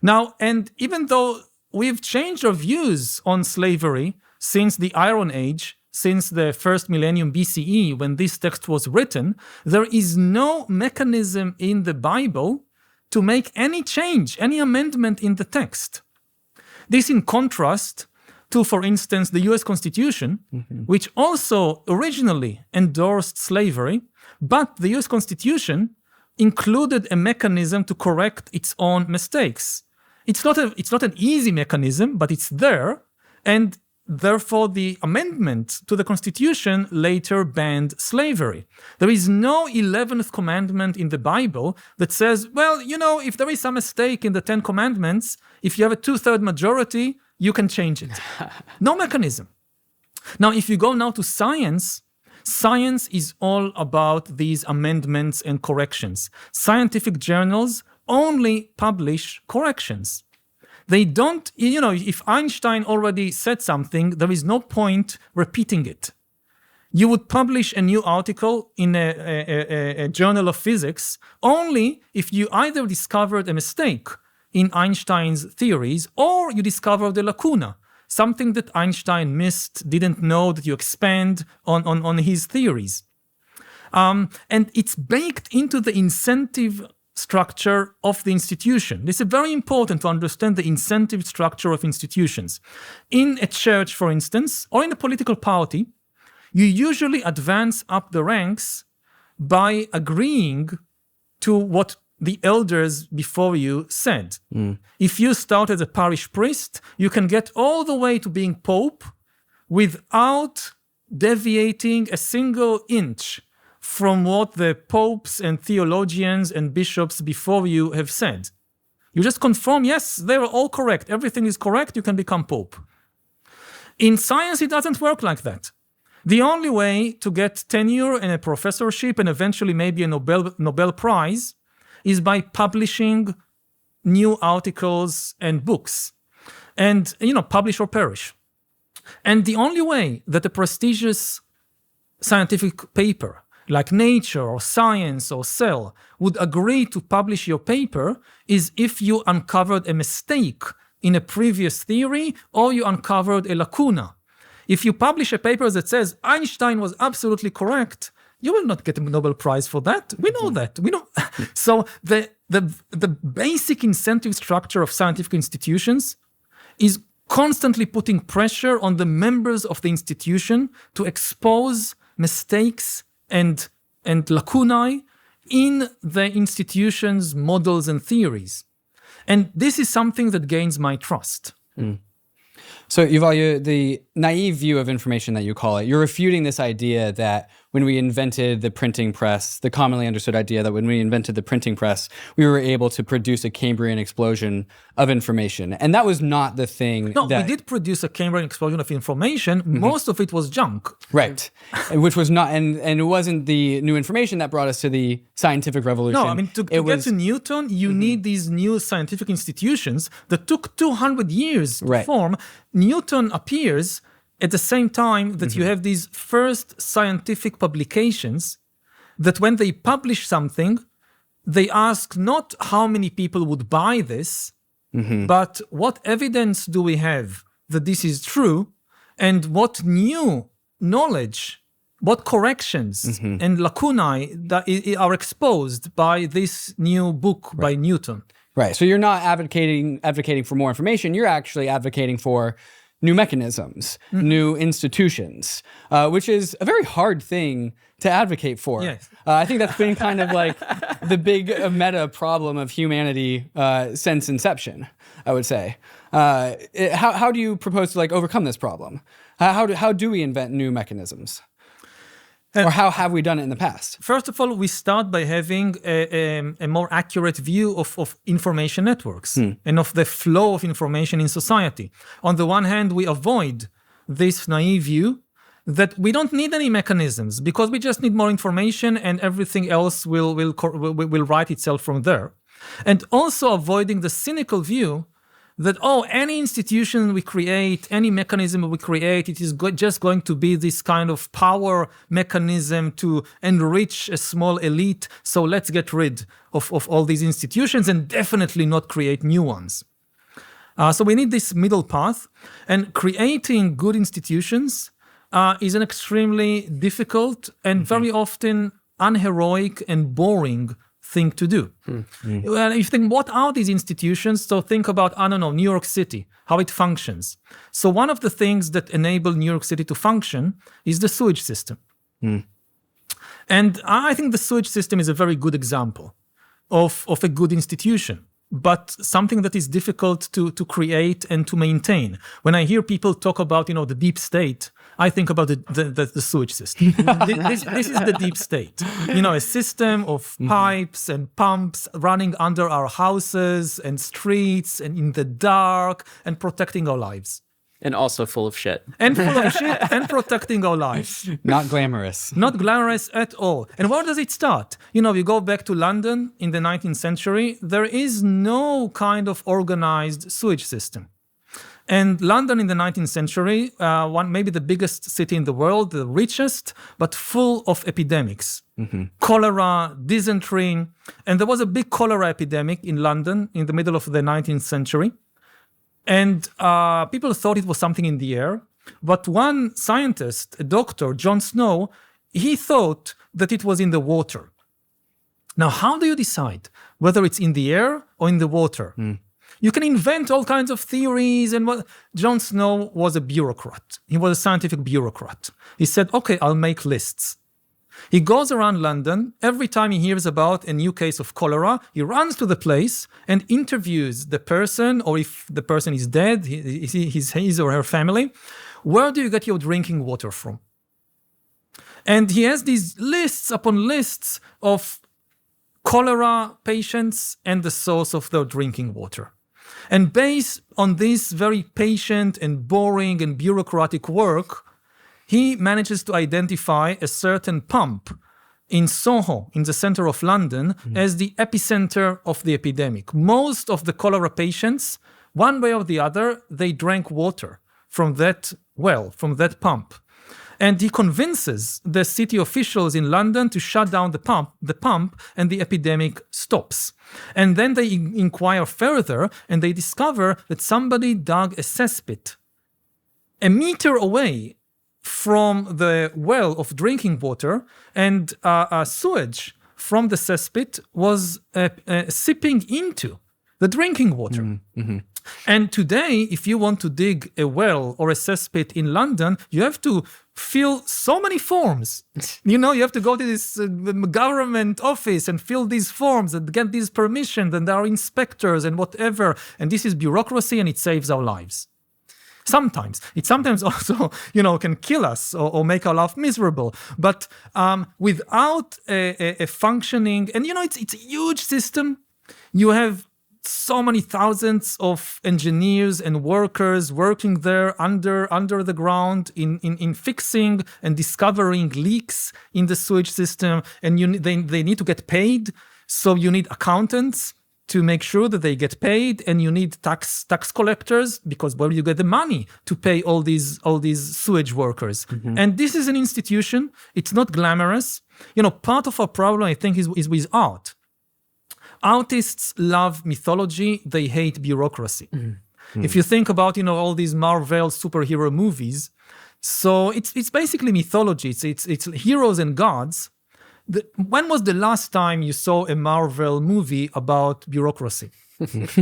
Now, and even though we've changed our views on slavery since the Iron Age, since the first millennium BCE, when this text was written, there is no mechanism in the Bible to make any change, any amendment in the text. This in contrast to, for instance, the US Constitution, which also originally endorsed slavery, but the US Constitution included a mechanism to correct its own mistakes. It's not an easy mechanism, but it's there, and therefore the amendment to the Constitution later banned slavery. There is no 11th commandment in the Bible that says, well, if there is some mistake in the 10 commandments, if you have a 2/3 majority, you can change it. No mechanism. Now, if you go now to science, science is all about these amendments and corrections. Scientific journals only publish corrections. They don't, if Einstein already said something, there is no point repeating it. You would publish a new article in a journal of physics only if you either discovered a mistake in Einstein's theories, or you discover the lacuna, something that Einstein missed, didn't know that you expand on his theories. And it's baked into the incentive structure of the institution. This is very important to understand the incentive structure of institutions. In a church, for instance, or in a political party, you usually advance up the ranks by agreeing to what the elders before you said. If you start as a parish priest, you can get all the way to being pope without deviating a single inch from what the popes and theologians and bishops before you have said. You just confirm, yes, they were all correct. Everything is correct, you can become pope. In science, it doesn't work like that. The only way to get tenure and a professorship and eventually maybe a Nobel Prize is by publishing new articles and books and, publish or perish. And the only way that a prestigious scientific paper like Nature or Science or Cell would agree to publish your paper is if you uncovered a mistake in a previous theory or you uncovered a lacuna. If you publish a paper that says Einstein was absolutely correct, you will not get a Nobel Prize for that. We know that. We know. So the basic incentive structure of scientific institutions is constantly putting pressure on the members of the institution to expose mistakes and lacunae in the institution's models and theories. And this is something that gains my trust. So Yuval, the naive view of information that you call it, you're refuting this idea that when we invented the printing press, the commonly understood idea that when we invented the printing press, we were able to produce a Cambrian explosion of information. And that was not the thing. No, we did produce a Cambrian explosion of information. Most of it was junk. Right. Which was not, and it wasn't the new information that brought us to the scientific revolution. No, I mean, to get to Newton, you need these new scientific institutions that took 200 years to form. Newton appears at the same time that you have these first scientific publications that when they publish something, they ask not how many people would buy this, but what evidence do we have that this is true, and what new knowledge, what corrections and lacunae that are exposed by this new book by Newton. Right. So you're not advocating for more information. You're actually advocating for new mechanisms, new institutions, which is a very hard thing to advocate for. Yes. I think that's been kind of like the big meta problem of humanity since inception, I would say. How do you propose to overcome this problem? How do we invent new mechanisms? Or how have we done it in the past? First of all, we start by having a more accurate view of information networks and of the flow of information in society. On the one hand, we avoid this naive view that we don't need any mechanisms because we just need more information and everything else will write itself from there. And also avoiding the cynical view that, any institution we create, any mechanism we create, it is just going to be this kind of power mechanism to enrich a small elite. So let's get rid of all these institutions and definitely not create new ones. So we need this middle path. And creating good institutions is an extremely difficult and very often unheroic and boring thing to do. Well, if you think, what are these institutions? So think about, New York City, how it functions. So one of the things that enable New York City to function is the sewage system. And I think the sewage system is a very good example of a good institution, but something that is difficult to create and to maintain. When I hear people talk about, the deep state, I think about the sewage system. This is the deep state. A system of pipes and pumps running under our houses and streets and in the dark and protecting our lives. And also full of shit. And full of shit and protecting our lives. Not glamorous. Not glamorous at all. And where does it start? You go back to London in the 19th century, there is no kind of organized sewage system. And London in the 19th century, maybe the biggest city in the world, the richest, but full of epidemics. Cholera, dysentery. And there was a big cholera epidemic in London in the middle of the 19th century. And people thought it was something in the air. But one scientist, a doctor, John Snow, he thought that it was in the water. Now, how do you decide whether it's in the air or in the water? You can invent all kinds of theories. And John Snow was a bureaucrat. He was a scientific bureaucrat. He said, okay, I'll make lists. He goes around London. Every time he hears about a new case of cholera, he runs to the place and interviews the person, or if the person is dead, his or her family. Where do you get your drinking water from? And he has these lists upon lists of cholera patients and the source of their drinking water. And based on this very patient and boring and bureaucratic work, he manages to identify a certain pump in Soho, in the center of London, as the epicenter of the epidemic. Most of the cholera patients, one way or the other, they drank water from that well, from that pump. And he convinces the city officials in London to shut down the pump, and the epidemic stops. And then they inquire further, and they discover that somebody dug a cesspit a meter away from the well of drinking water, and sewage from the cesspit was seeping into the drinking water. Mm-hmm. And today, if you want to dig a well or a cesspit in London, you have to fill so many forms. You have to go to this government office and fill these forms and get these permissions, and there are inspectors and whatever. And this is bureaucracy, and it saves our lives. Sometimes. It sometimes also, can kill us or make our life miserable. But without a functioning, and it's a huge system. You have so many thousands of engineers and workers working there under the ground in fixing and discovering leaks in the sewage system. And they need to get paid. So you need accountants to make sure that they get paid, and you need tax collectors, because where do you get the money to pay all these sewage workers? Mm-hmm. And this is an institution. It's not glamorous. Part of our problem, I think, is with art. Artists love mythology. They hate bureaucracy. Mm-hmm. If you think about, all these Marvel superhero movies, so it's basically mythology. It's heroes and gods. When was the last time you saw a Marvel movie about bureaucracy?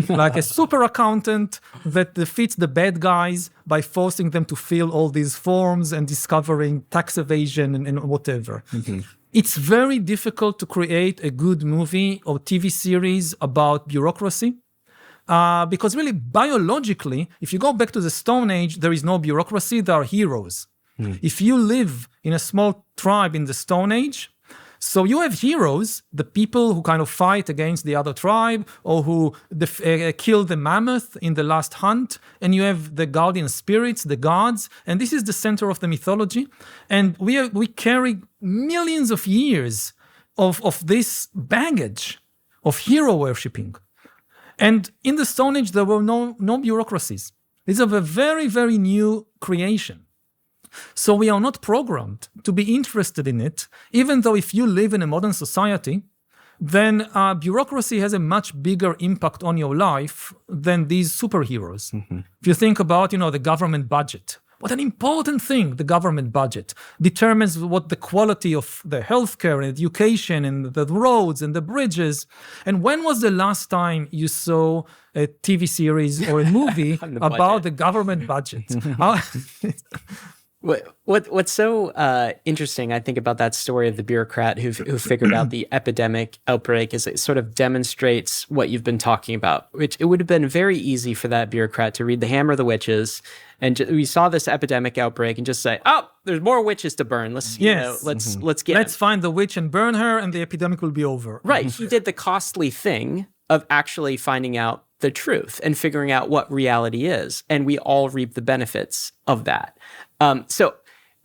Like a super accountant that defeats the bad guys by forcing them to fill all these forms and discovering tax evasion and whatever. Mm-hmm. It's very difficult to create a good movie or TV series about bureaucracy. Because really, biologically, if you go back to the Stone Age, there is no bureaucracy, there are heroes. Mm. If you live in a small tribe in the Stone Age, so you have heroes, the people who kind of fight against the other tribe, or who kill the mammoth in the last hunt, and you have the guardian spirits, the gods, and this is the center of the mythology. And we carry millions of years of this baggage of hero worshipping. And in the Stone Age, there were no bureaucracies. These are a very, very new creation. So we are not programmed to be interested in it, even though if you live in a modern society, then bureaucracy has a much bigger impact on your life than these superheroes. Mm-hmm. If you think about, the government budget, what an important thing the government budget determines what the quality of the healthcare and education and the roads and the bridges. And when was the last time you saw a TV series or a movie about the government budget? What's so interesting, I think, about that story of the bureaucrat who figured out the epidemic outbreak is it sort of demonstrates what you've been talking about, which it would have been very easy for that bureaucrat to read The Hammer of the Witches, and we saw this epidemic outbreak and just say, oh, there's more witches to burn. Let's find the witch and burn her, and the epidemic will be over. Right. He did the costly thing of actually finding out the truth and figuring out what reality is, and we all reap the benefits of that. So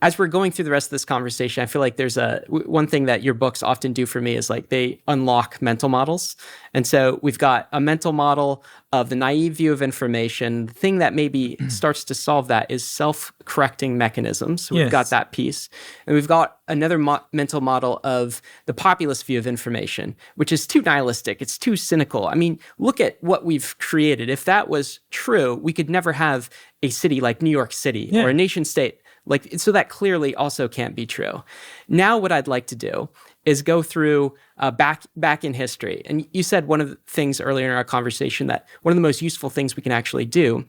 as we're going through the rest of this conversation, I feel like there's one thing that your books often do for me is like they unlock mental models. And so we've got a mental model of the naive view of information. The thing that maybe starts to solve that is self-correcting mechanisms. So we've got that piece. And we've got another mental model of the populist view of information, which is too nihilistic. It's too cynical. I mean, look at what we've created. If that was true, we could never have a city like New York City or a nation state. So that clearly also can't be true. Now what I'd like to do is go through back in history. And you said one of the things earlier in our conversation that one of the most useful things we can actually do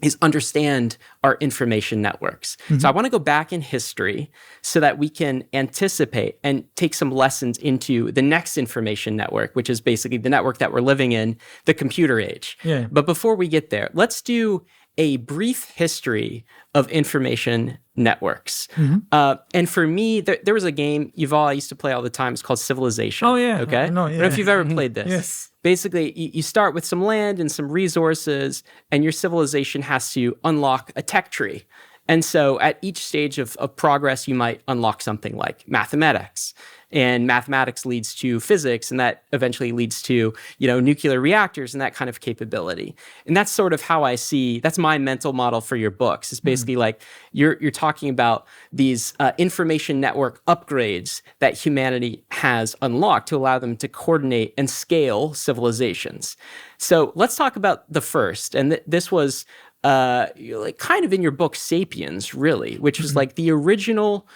is understand our information networks. Mm-hmm. So I want to go back in history so that we can anticipate and take some lessons into the next information network, which is basically the network that we're living in, the computer age. Yeah. But before we get there, let's do a brief history of information networks. Mm-hmm. And for me, there was a game, Yuval, I used to play all the time. It's called Civilization. Oh, yeah. Okay? I don't know if you've ever played this. Yes. Basically, you start with some land and some resources, and your civilization has to unlock a tech tree. And so at each stage of progress, you might unlock something like mathematics. And mathematics leads to physics, and that eventually leads to, nuclear reactors and that kind of capability. And that's sort of how I see, that's my mental model for your books. It's basically like you're talking about these information network upgrades that humanity has unlocked to allow them to coordinate and scale civilizations. So let's talk about the first. And this was kind of in your book, Sapiens, really, which was like the original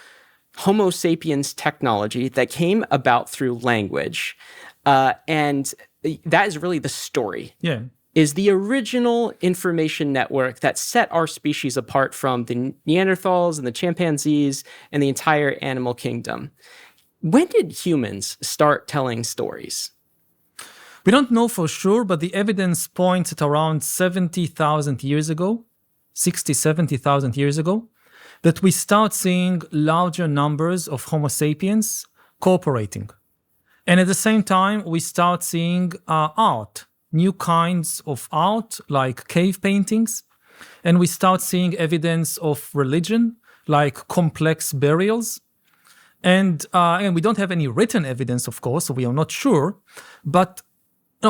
Homo sapiens technology that came about through language. And that is really the story. Yeah. Is the original information network that set our species apart from the Neanderthals and the chimpanzees and the entire animal kingdom. When did humans start telling stories? We don't know for sure, but the evidence points at around 70,000 years ago, 60, 70,000 years ago, that we start seeing larger numbers of Homo sapiens cooperating. And at the same time, we start seeing art, new kinds of art like cave paintings. And we start seeing evidence of religion like complex burials. And we don't have any written evidence, of course, so we are not sure. But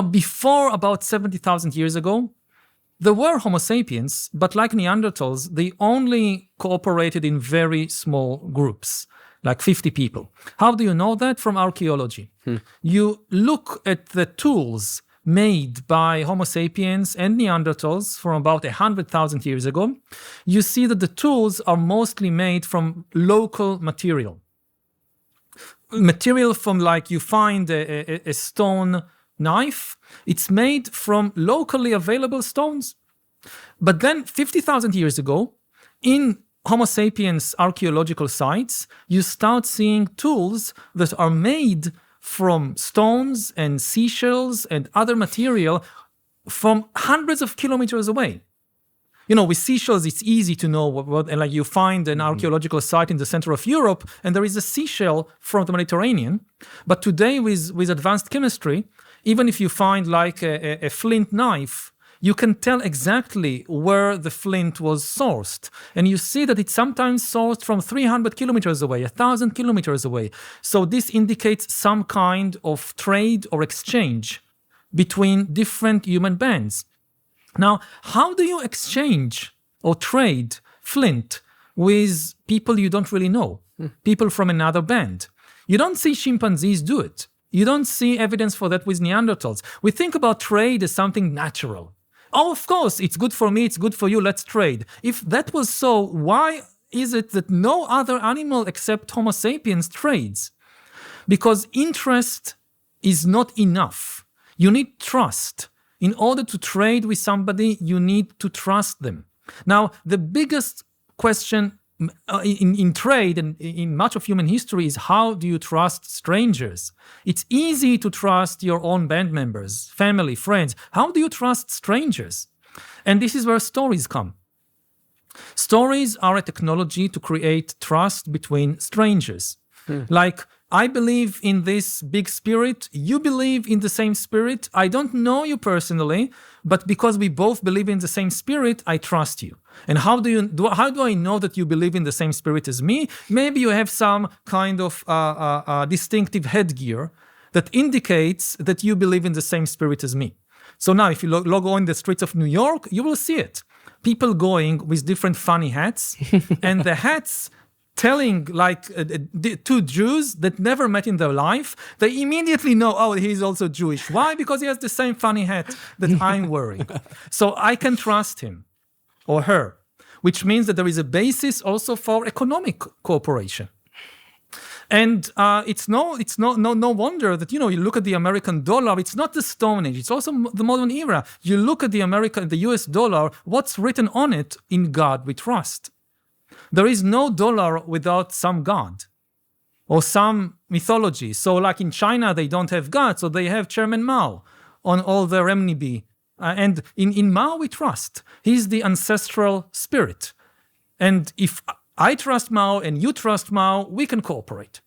before about 70,000 years ago, there were Homo sapiens, but like Neanderthals, they only cooperated in very small groups, like 50 people. How do you know that? From archaeology. You look at the tools made by Homo sapiens and Neanderthals from about 100,000 years ago. You see that the tools are mostly made from local material. Material from, like, you find a stone knife, it's made from locally available stones. But then 50,000 years ago, in Homo sapiens archaeological sites, you start seeing tools that are made from stones and seashells and other material from hundreds of kilometers away. With seashells, it's easy to know what and like you find an archaeological site in the center of Europe, and there is a seashell from the Mediterranean. But today, with advanced chemistry, even if you find like a flint knife, you can tell exactly where the flint was sourced. And you see that it's sometimes sourced from 300 kilometers away, 1,000 kilometers away. So this indicates some kind of trade or exchange between different human bands. Now, how do you exchange or trade flint with people you don't really know, people from another band? You don't see chimpanzees do it. You don't see evidence for that with Neanderthals. We think about trade as something natural. Oh, of course, it's good for me, it's good for you, let's trade. If that was so, why is it that no other animal except Homo sapiens trades? Because interest is not enough. You need trust. In order to trade with somebody, you need to trust them. Now, the biggest question in trade and in much of human history is, how do you trust strangers? It's easy to trust your own band members, family, friends. How do you trust strangers? And this is where stories come. Stories are a technology to create trust between strangers. Like, I believe in this big spirit, you believe in the same spirit. I don't know you personally, but because we both believe in the same spirit, I trust you. And how do I know that you believe in the same spirit as me? Maybe you have some kind of distinctive headgear that indicates that you believe in the same spirit as me. So now if you log on the streets of New York, you will see it. People going with different funny hats, and the hats telling like two Jews that never met in their life, they immediately know, oh, he's also Jewish. Why? Because he has the same funny hat that I'm wearing. So I can trust him or her, which means that there is a basis also for economic cooperation. And it's no wonder that, you look at the American dollar, it's not the Stone Age, it's also the modern era. You look at the US dollar, what's written on it? In God we trust. There is no dollar without some god or some mythology. So like in China, they don't have God, so they have Chairman Mao on all their renminbi. And in Mao, we trust. He's the ancestral spirit. And if I trust Mao and you trust Mao, we can cooperate.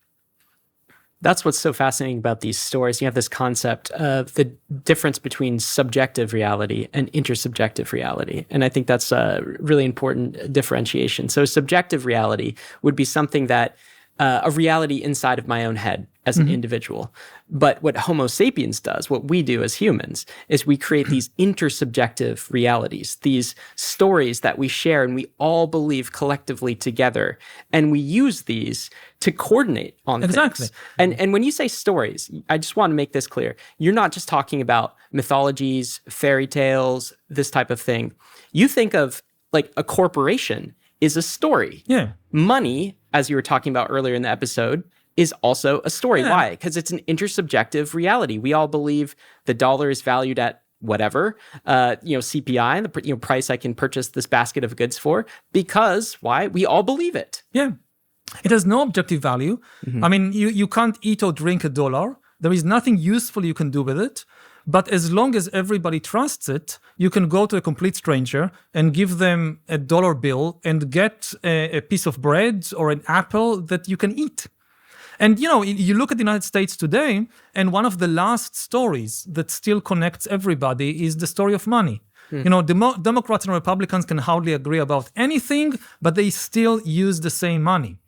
That's what's so fascinating about these stories. You have this concept of the difference between subjective reality and intersubjective reality. And I think that's a really important differentiation. So subjective reality would be something that a reality inside of my own head as an individual. But what Homo sapiens does, what we do as humans, is we create these intersubjective realities, these stories that we share and we all believe collectively together. And we use these to coordinate on things. And when you say stories, I just want to make this clear. You're not just talking about mythologies, fairy tales, this type of thing. You think of like a corporation is a story. Yeah. Money, as you were talking about earlier in the episode, is also a story. Yeah. Why? Because it's an intersubjective reality. We all believe the dollar is valued at whatever, CPI, the price I can purchase this basket of goods for, because why? We all believe it. Yeah. It has no objective value. I mean, you can't eat or drink a dollar. There is nothing useful you can do with it. But as long as everybody trusts it, you can go to a complete stranger and give them a dollar bill and get a piece of bread or an apple that you can eat. And, you look at the United States today, and one of the last stories that still connects everybody is the story of money. Democrats and Republicans can hardly agree about anything, but they still use the same money.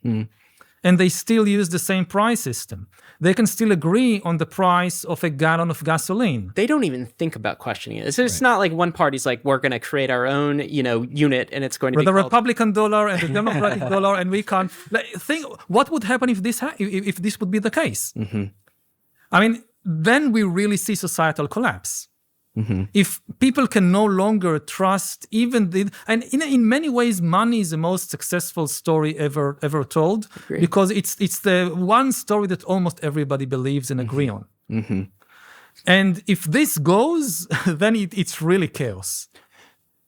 And they still use the same price system. They can still agree on the price of a gallon of gasoline. They don't even think about questioning it. It's not like one party's like, we're going to create our own, unit, and it's going to be the called Republican dollar and the Democratic dollar, and we can't think what would happen if this would be the case. I mean, then we really see societal collapse. If people can no longer trust and in many ways, money is the most successful story ever told. Agreed. Because it's the one story that almost everybody believes and agree on. And if this goes, then it's really chaos.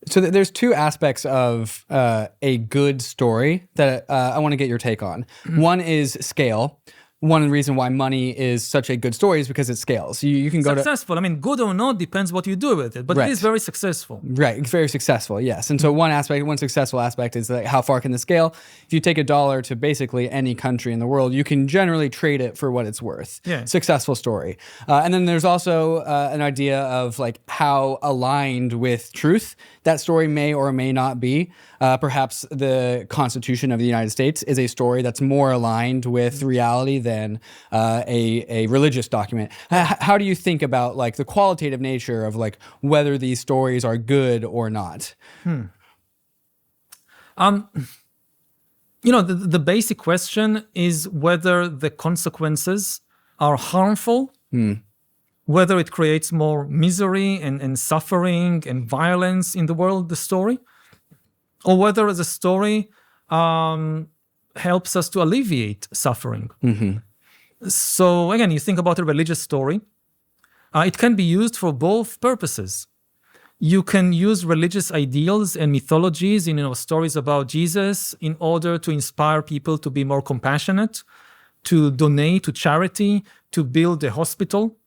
So there's two aspects of a good story that I want to get your take on. One is scale. One reason why money is such a good story is because it scales. You can go successful. I mean, good or not depends what you do with it, but Right. it is very successful. Right, it's very successful, yes. And so one successful aspect is like how far can the scale? If you take a dollar to basically any country in the world, you can generally trade it for what it's worth. Yeah. Successful story. And then there's also an idea of like how aligned with truth that story may or may not be. Perhaps the Constitution of the United States is a story that's more aligned with reality than a religious document. How do you think about like the qualitative nature of like whether these stories are good or not? The basic question is whether the consequences are harmful, whether it creates more misery and suffering and violence in the world, the story, or whether the story helps us to alleviate suffering. So again, you think about a religious story. It can be used for both purposes. You can use religious ideals and mythologies in stories about Jesus in order to inspire people to be more compassionate, to donate to charity, to build a hospital.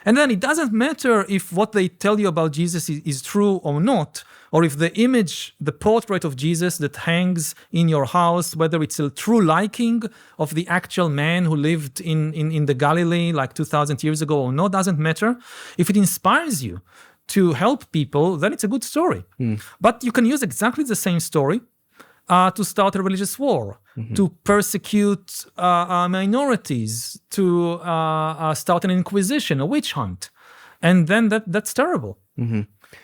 And then it doesn't matter if what they tell you about Jesus is true or not, or if the image, the portrait of Jesus that hangs in your house, whether it's a true liking of the actual man who lived in the Galilee like 2,000 years ago or not, doesn't matter. If it inspires you to help people, then it's a good story. But you can use exactly the same story to start a religious war, to persecute minorities, to start an inquisition, a witch hunt. And then that's terrible.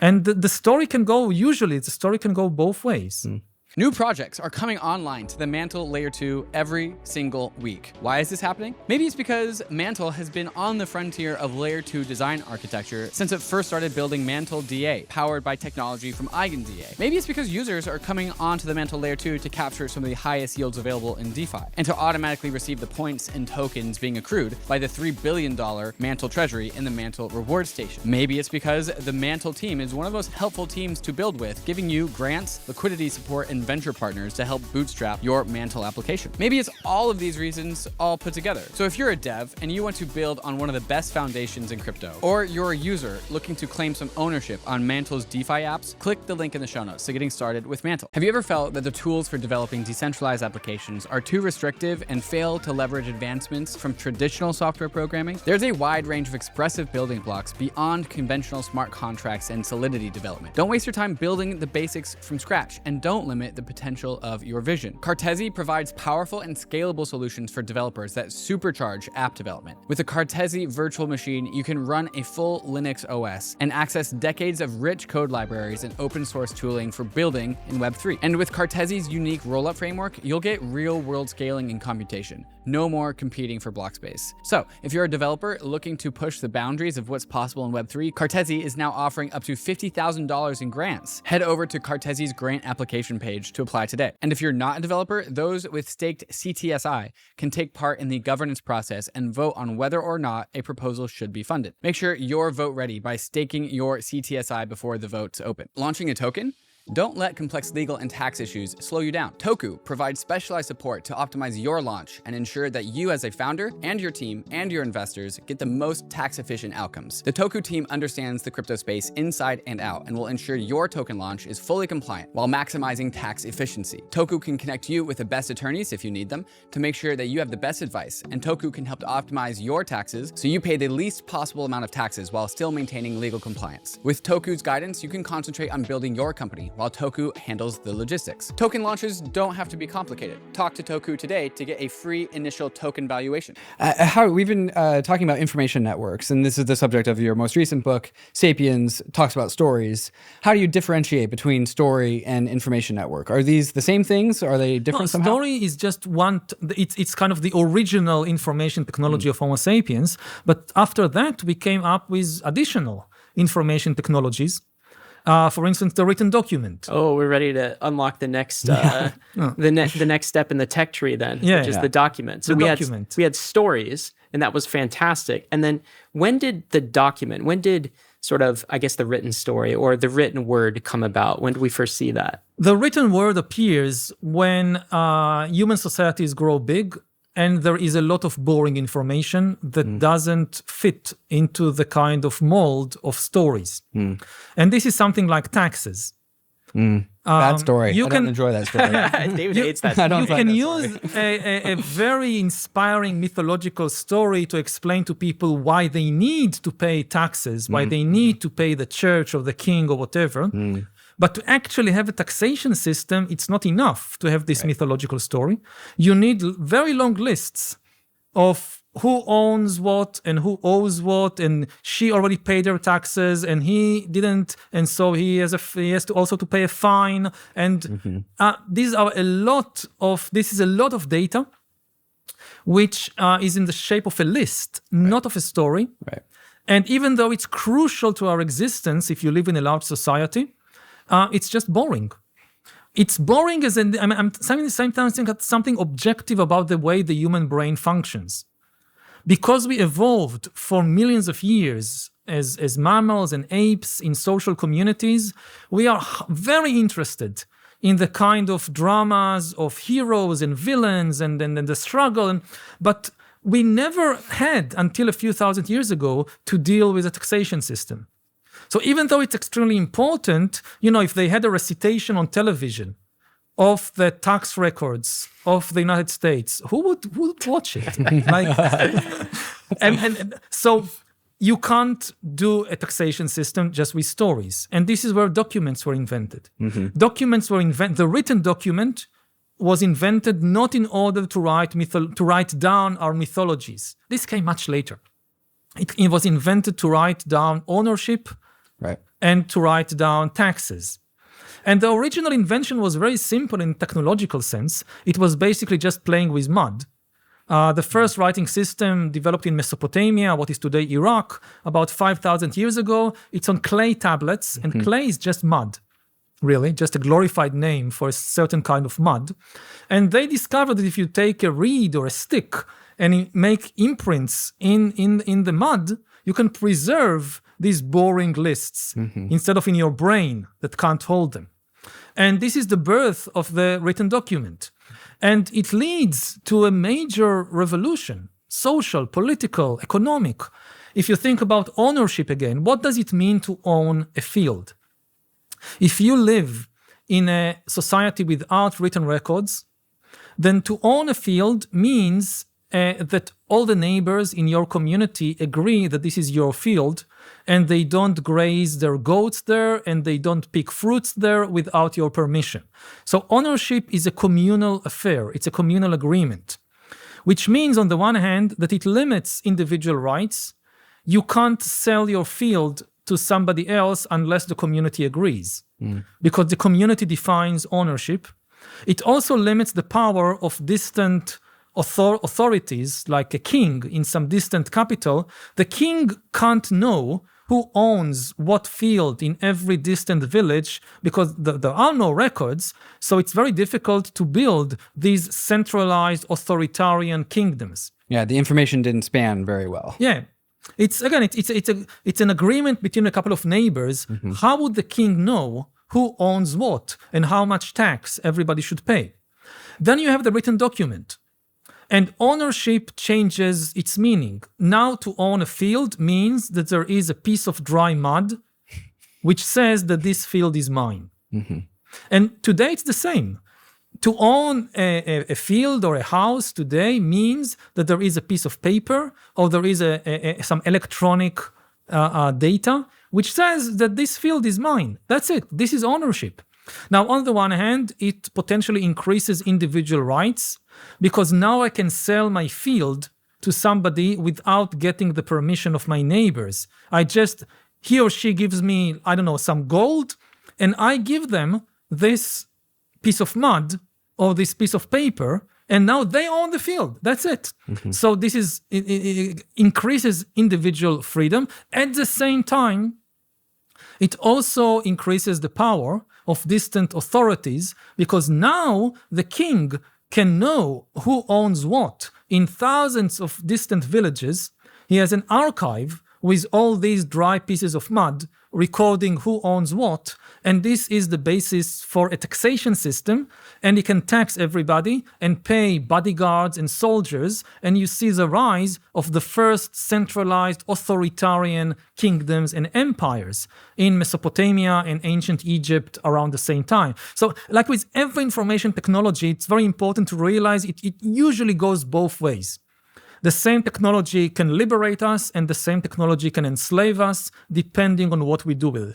And the story can go both ways. New projects are coming online to the MANTLE Layer 2 every single week. Why is this happening? Maybe it's because MANTLE has been on the frontier of Layer 2 design architecture since it first started building MANTLE DA, powered by technology from EigenDA. Maybe it's because users are coming onto the MANTLE Layer 2 to capture some of the highest yields available in DeFi, and to automatically receive the points and tokens being accrued by the $3 billion MANTLE treasury in the MANTLE reward station. Maybe it's because the MANTLE team is one of the most helpful teams to build with, giving you grants, liquidity support, and and venture partners to help bootstrap your MANTLE application. Maybe it's all of these reasons all put together. So if you're a dev and you want to build on one of the best foundations in crypto, or you're a user looking to claim some ownership on MANTLE's DeFi apps, click the link in the show notes to getting started with MANTLE. Have you ever felt that the tools for developing decentralized applications are too restrictive and fail to leverage advancements from traditional software programming? There's a wide range of expressive building blocks beyond conventional smart contracts and Solidity development. Don't waste your time building the basics from scratch, and don't limit the potential of your vision. CARTESI provides powerful and scalable solutions for developers that supercharge app development. With a CARTESI virtual machine, you can run a full Linux OS and access decades of rich code libraries and open source tooling for building in Web3. And with CARTESI's unique rollup framework, you'll get real-world scaling and computation. No more competing for block space. So, if you're a developer looking to push the boundaries of what's possible in Web3, CARTESI is now offering up to $50,000 in grants. Head over to CARTESI's grant application page to apply today. And if you're not a developer, those with staked CTSI can take part in the governance process and vote on whether or not a proposal should be funded. Make sure you're vote ready by staking your CTSI before the votes open. Launching a token? Don't let complex legal and tax issues slow you down. TOKU provides specialized support to optimize your launch and ensure that you as a founder and your team and your investors get the most tax-efficient outcomes. The TOKU team understands the crypto space inside and out and will ensure your token launch is fully compliant while maximizing tax efficiency. TOKU can connect you with the best attorneys if you need them to make sure that you have the best advice, and TOKU can help to optimize your taxes so you pay the least possible amount of taxes while still maintaining legal compliance. With TOKU's guidance, you can concentrate on building your company while TOKU handles the logistics. Token launches don't have to be complicated. Talk to TOKU today to get a free initial token valuation. We've been talking about information networks, and this is the subject of your most recent book, Sapiens, talks about stories. How do you differentiate between story and information network? Are these the same things? Are they different somehow? Story is just one, it's kind of the original information technology of Homo sapiens, but after that we came up with additional information technologies. For instance, the written document. Oh, we're ready to unlock the next the next step in the tech tree then, which is the document. So we had stories, and that was fantastic. And then when did sort of, I guess, the written story or the written word come about? When did we first see that? The written word appears when human societies grow big and there is a lot of boring information that doesn't fit into the kind of mold of stories. And this is something like taxes. Bad story. I don't enjoy that story. David hates that. You can use a very inspiring mythological story to explain to people why they need to pay taxes, why they need to pay the church or the king or whatever. But to actually have a taxation system, it's not enough to have this mythological story. You need very long lists of who owns what and who owes what, and she already paid her taxes and he didn't, and so he has to also to pay a fine. And this is a lot of data, which is in the shape of a list, not of a story. Right. And even though it's crucial to our existence, if you live in a large society, it's just boring. It's boring as in, I'm sometimes thinking something objective about the way the human brain functions. Because we evolved for millions of years as mammals and apes in social communities, we are very interested in the kind of dramas of heroes and villains and the struggle. But we never had, until a few thousand years ago, to deal with a taxation system. So even though it's extremely important, if they had a recitation on television of the tax records of the United States, who would watch it? and so you can't do a taxation system just with stories. And this is where documents were invented. Documents were the written document was invented not in order to write down our mythologies. This came much later. It was invented to write down ownership, right, and to write down taxes. And the original invention was very simple in technological sense. It was basically just playing with mud. The first writing system developed in Mesopotamia, what is today Iraq, about 5,000 years ago. It's on clay tablets, and clay is just mud, really, just a glorified name for a certain kind of mud. And they discovered that if you take a reed or a stick and make imprints in the mud, you can preserve these boring lists instead of in your brain that can't hold them. And this is the birth of the written document. And it leads to a major revolution, social, political, economic. If you think about ownership again, what does it mean to own a field? If you live in a society without written records, then to own a field means that all the neighbors in your community agree that this is your field, and they don't graze their goats there, and they don't pick fruits there without your permission. So ownership is a communal affair. It's a communal agreement, which means on the one hand that it limits individual rights. You can't sell your field to somebody else unless the community agrees, because the community defines ownership. It also limits the power of distant authorities, like a king in some distant capital. The king can't know who owns what field in every distant village because there are no records. So it's very difficult to build these centralized authoritarian kingdoms. Yeah, the information didn't span very well. Yeah. It's an agreement between a couple of neighbors. How would the king know who owns what and how much tax everybody should pay? Then you have the written document, and ownership changes its meaning. Now to own a field means that there is a piece of dry mud which says that this field is mine. And today it's the same. To own a field or a house today means that there is a piece of paper or there is some electronic data which says that this field is mine. That's it. This is ownership. Now, on the one hand, it potentially increases individual rights because now I can sell my field to somebody without getting the permission of my neighbors. He or she gives me, I don't know, some gold, and I give them this piece of mud or this piece of paper, and now they own the field. That's it. So it increases individual freedom. At the same time, it also increases the power of distant authorities because now the king can know who owns what. In thousands of distant villages, he has an archive with all these dry pieces of mud recording who owns what, and this is the basis for a taxation system, and he can tax everybody and pay bodyguards and soldiers, and you see the rise of the first centralized authoritarian kingdoms and empires in Mesopotamia and ancient Egypt around the same time. So like with every information technology, it's very important to realize it usually goes both ways. The same technology can liberate us and the same technology can enslave us depending on what we do with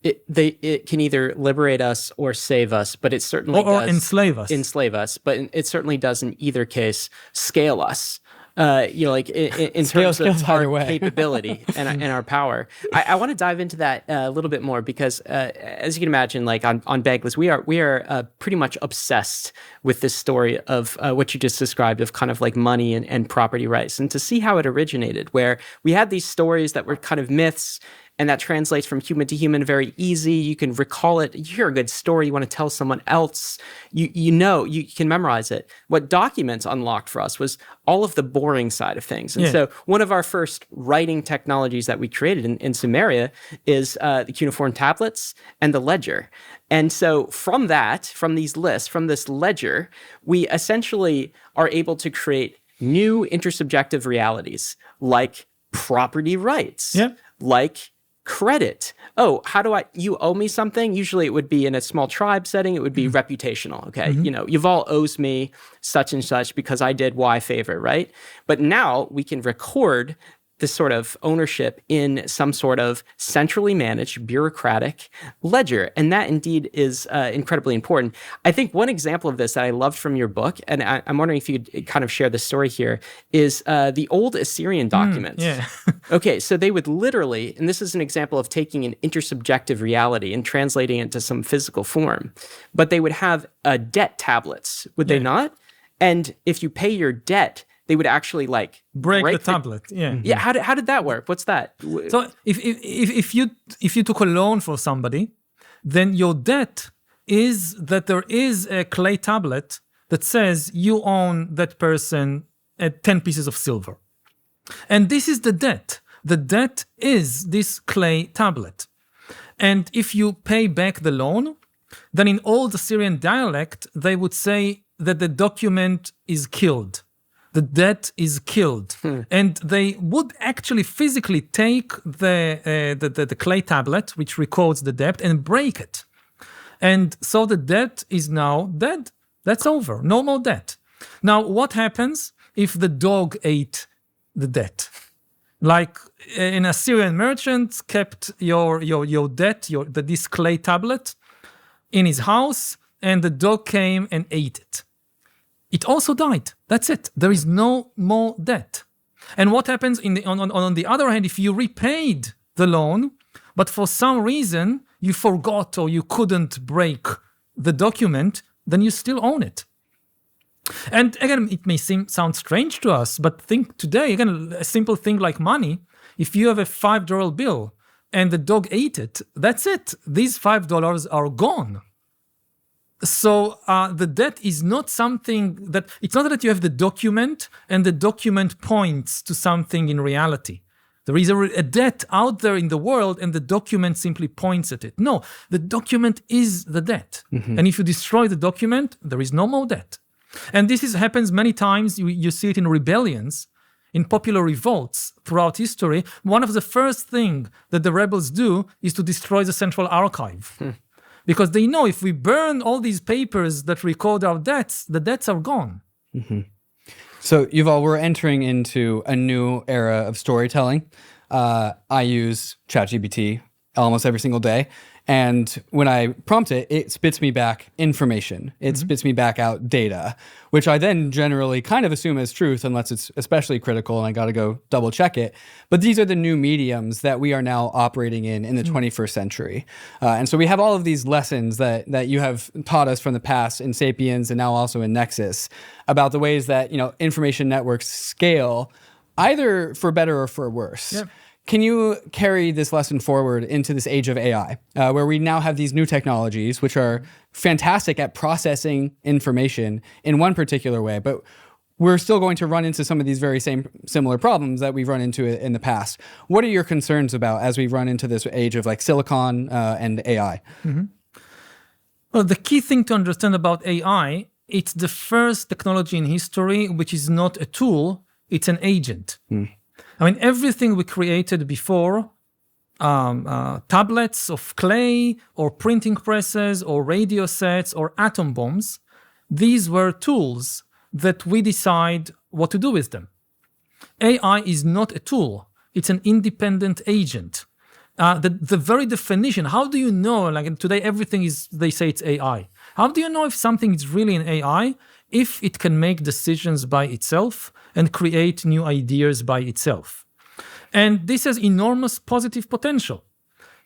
it. It can either liberate us or save us, but it certainly or does enslave us. Enslave us, but it certainly does in either case scale us. Like in terms of our capability and our power. I want to dive into that a little bit more because, as you can imagine, like on Bankless, we are pretty much obsessed with this story of what you just described of kind of like money and property rights, and to see how it originated, where we had these stories that were kind of myths. And that translates from human to human very easy. You can recall it. You hear a good story, you want to tell someone else. You can memorize it. What documents unlocked for us was all of the boring side of things. And so one of our first writing technologies that we created in Samaria is the cuneiform tablets and the ledger. And so from these lists, from this ledger, we essentially are able to create new intersubjective realities like property rights, like credit. Oh, you owe me something? Usually it would be in a small tribe setting, it would be reputational. Okay. Yuval owes me such and such because I did Y favor, right? But now we can record this sort of ownership in some sort of centrally managed bureaucratic ledger. And that indeed is incredibly important. I think one example of this that I loved from your book, and I'm wondering if you could kind of share the story here, is the old Assyrian documents. Okay, so they would literally, and this is an example of taking an intersubjective reality and translating it to some physical form, but they would have debt tablets, would they not? And if you pay your debt, they would actually like break the tablet. Yeah. How did that work? What's that? So if you took a loan for somebody, then your debt is that there is a clay tablet that says you own that person at 10 pieces of silver. And this is the debt. The debt is this clay tablet. And if you pay back the loan, then in old Assyrian dialect, they would say that the document is killed. The debt is killed. And they would actually physically take the clay tablet, which records the debt, and break it. And so the debt is now dead. That's over. No more debt. Now, what happens if the dog ate the debt? Like an Assyrian merchant kept your debt, this clay tablet, in his house, and the dog came and ate it. It also died. That's it. There is no more debt. And what happens on the other hand, if you repaid the loan, but for some reason you forgot or you couldn't break the document, then you still own it. And again, it may sound strange to us, but think today, again, a simple thing like money, if you have a $5 bill and the dog ate it, that's it. These $5 are gone. So the debt is not something that, it's not that you have the document and the document points to something in reality. There is a debt out there in the world and the document simply points at it. No, the document is the debt. And if you destroy the document, there is no more debt. And this happens many times. You see it in rebellions, in popular revolts throughout history. One of the first things that the rebels do is to destroy the central archive. Because they know if we burn all these papers that record our debts, the debts are gone. So, Yuval, we're entering into a new era of storytelling. I use ChatGPT almost every single day. And when I prompt it, it spits me back information. It spits me back out data, which I then generally kind of assume as truth unless it's especially critical and I got to go double check it. But these are the new mediums that we are now operating in the 21st century. And so we have all of these lessons that you have taught us from the past in Sapiens and now also in Nexus about the ways that, information networks scale either for better or for worse. Yep. Can you carry this lesson forward into this age of AI, where we now have these new technologies, which are fantastic at processing information in one particular way, but we're still going to run into some of these very similar problems that we've run into in the past. What are your concerns about as we run into this age of like silicon and AI? Well, the key thing to understand about AI, it's the first technology in history which is not a tool, it's an agent. I mean, everything we created before, tablets of clay or printing presses or radio sets or atom bombs, these were tools that we decide what to do with them. AI is not a tool. It's an independent agent. The very definition, how do you know, like today everything is, they say it's AI. How do you know if something is really an AI? If it can make decisions by itself and create new ideas by itself. And this has enormous positive potential.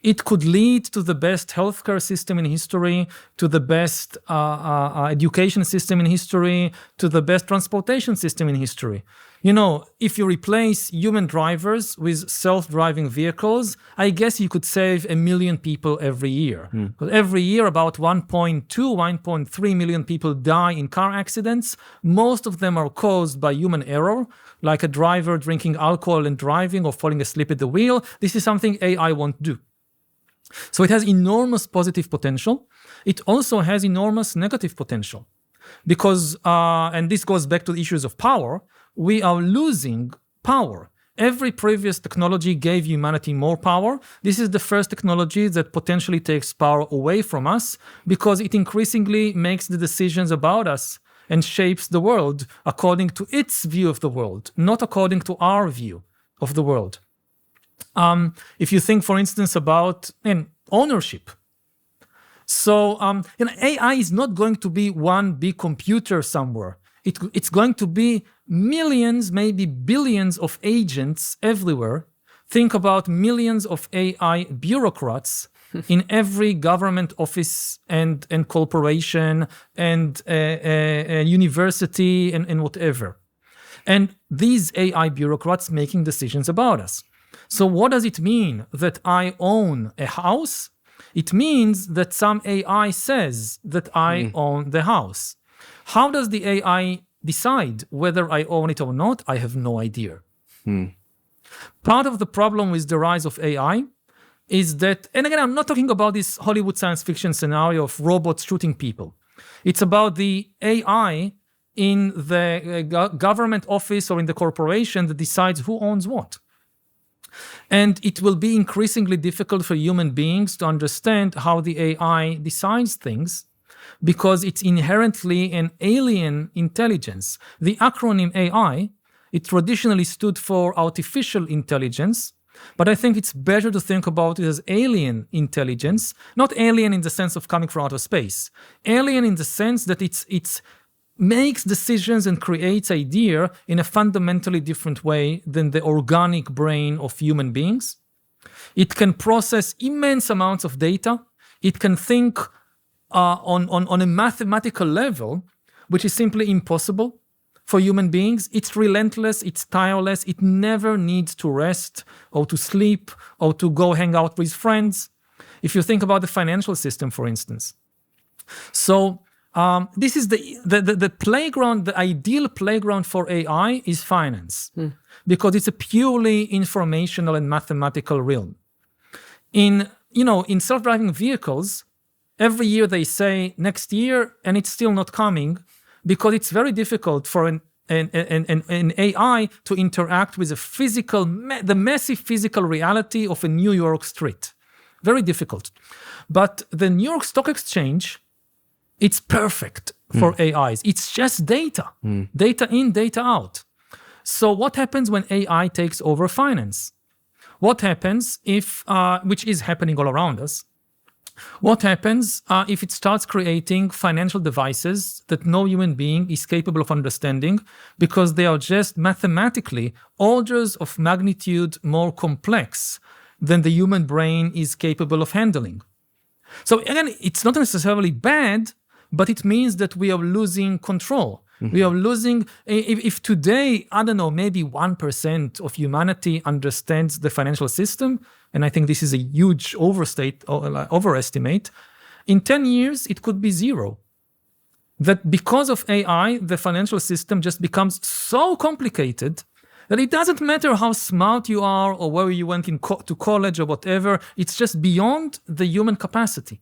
It could lead to the best healthcare system in history, to the best education system in history, to the best transportation system in history. If you replace human drivers with self-driving vehicles, I guess you could save 1 million people every year. But every year, about 1.2, 1.3 million people die in car accidents. Most of them are caused by human error, like a driver drinking alcohol and driving or falling asleep at the wheel. This is something AI won't do. So it has enormous positive potential. It also has enormous negative potential because, and this goes back to the issues of power, we are losing power. Every previous technology gave humanity more power. This is the first technology that potentially takes power away from us because it increasingly makes the decisions about us and shapes the world according to its view of the world, not according to our view of the world. If you think, for instance, about ownership. So AI is not going to be one big computer somewhere. It's going to be millions, maybe billions of agents everywhere. Think about millions of AI bureaucrats in every government office and corporation and university and whatever. And these AI bureaucrats making decisions about us. So what does it mean that I own a house? It means that some AI says that I own the house. How does the AI decide whether I own it or not? I have no idea. Part of the problem with the rise of AI is that, and again, I'm not talking about this Hollywood science fiction scenario of robots shooting people. It's about the AI in the government office or in the corporation that decides who owns what. And it will be increasingly difficult for human beings to understand how the AI decides things because it's inherently an alien intelligence. The acronym AI, it traditionally stood for artificial intelligence, but I think it's better to think about it as alien intelligence, not alien in the sense of coming from outer space. Alien in the sense that it's makes decisions and creates idea in a fundamentally different way than the organic brain of human beings. It can process immense amounts of data. It can think on a mathematical level, which is simply impossible for human beings. It's relentless, it's tireless, it never needs to rest or to sleep or to go hang out with friends. If you think about the financial system, for instance. So this is the playground, the ideal playground for AI is finance, because it's a purely informational and mathematical realm. In self-driving vehicles, every year they say next year, and it's still not coming, because it's very difficult for an AI to interact with the massive physical reality of a New York street. Very difficult. But the New York Stock Exchange, it's perfect for AIs. It's just data. Data in, data out. So what happens when AI takes over finance? What happens if, which is happening all around us, what happens if it starts creating financial devices that no human being is capable of understanding because they are just mathematically orders of magnitude more complex than the human brain is capable of handling? So again, it's not necessarily bad, but it means that we are losing control. We are losing, if today, I don't know, maybe 1% of humanity understands the financial system, and I think this is a huge overestimate, in 10 years, it could be zero. That because of AI, the financial system just becomes so complicated that it doesn't matter how smart you are or where you went to college or whatever, it's just beyond the human capacity.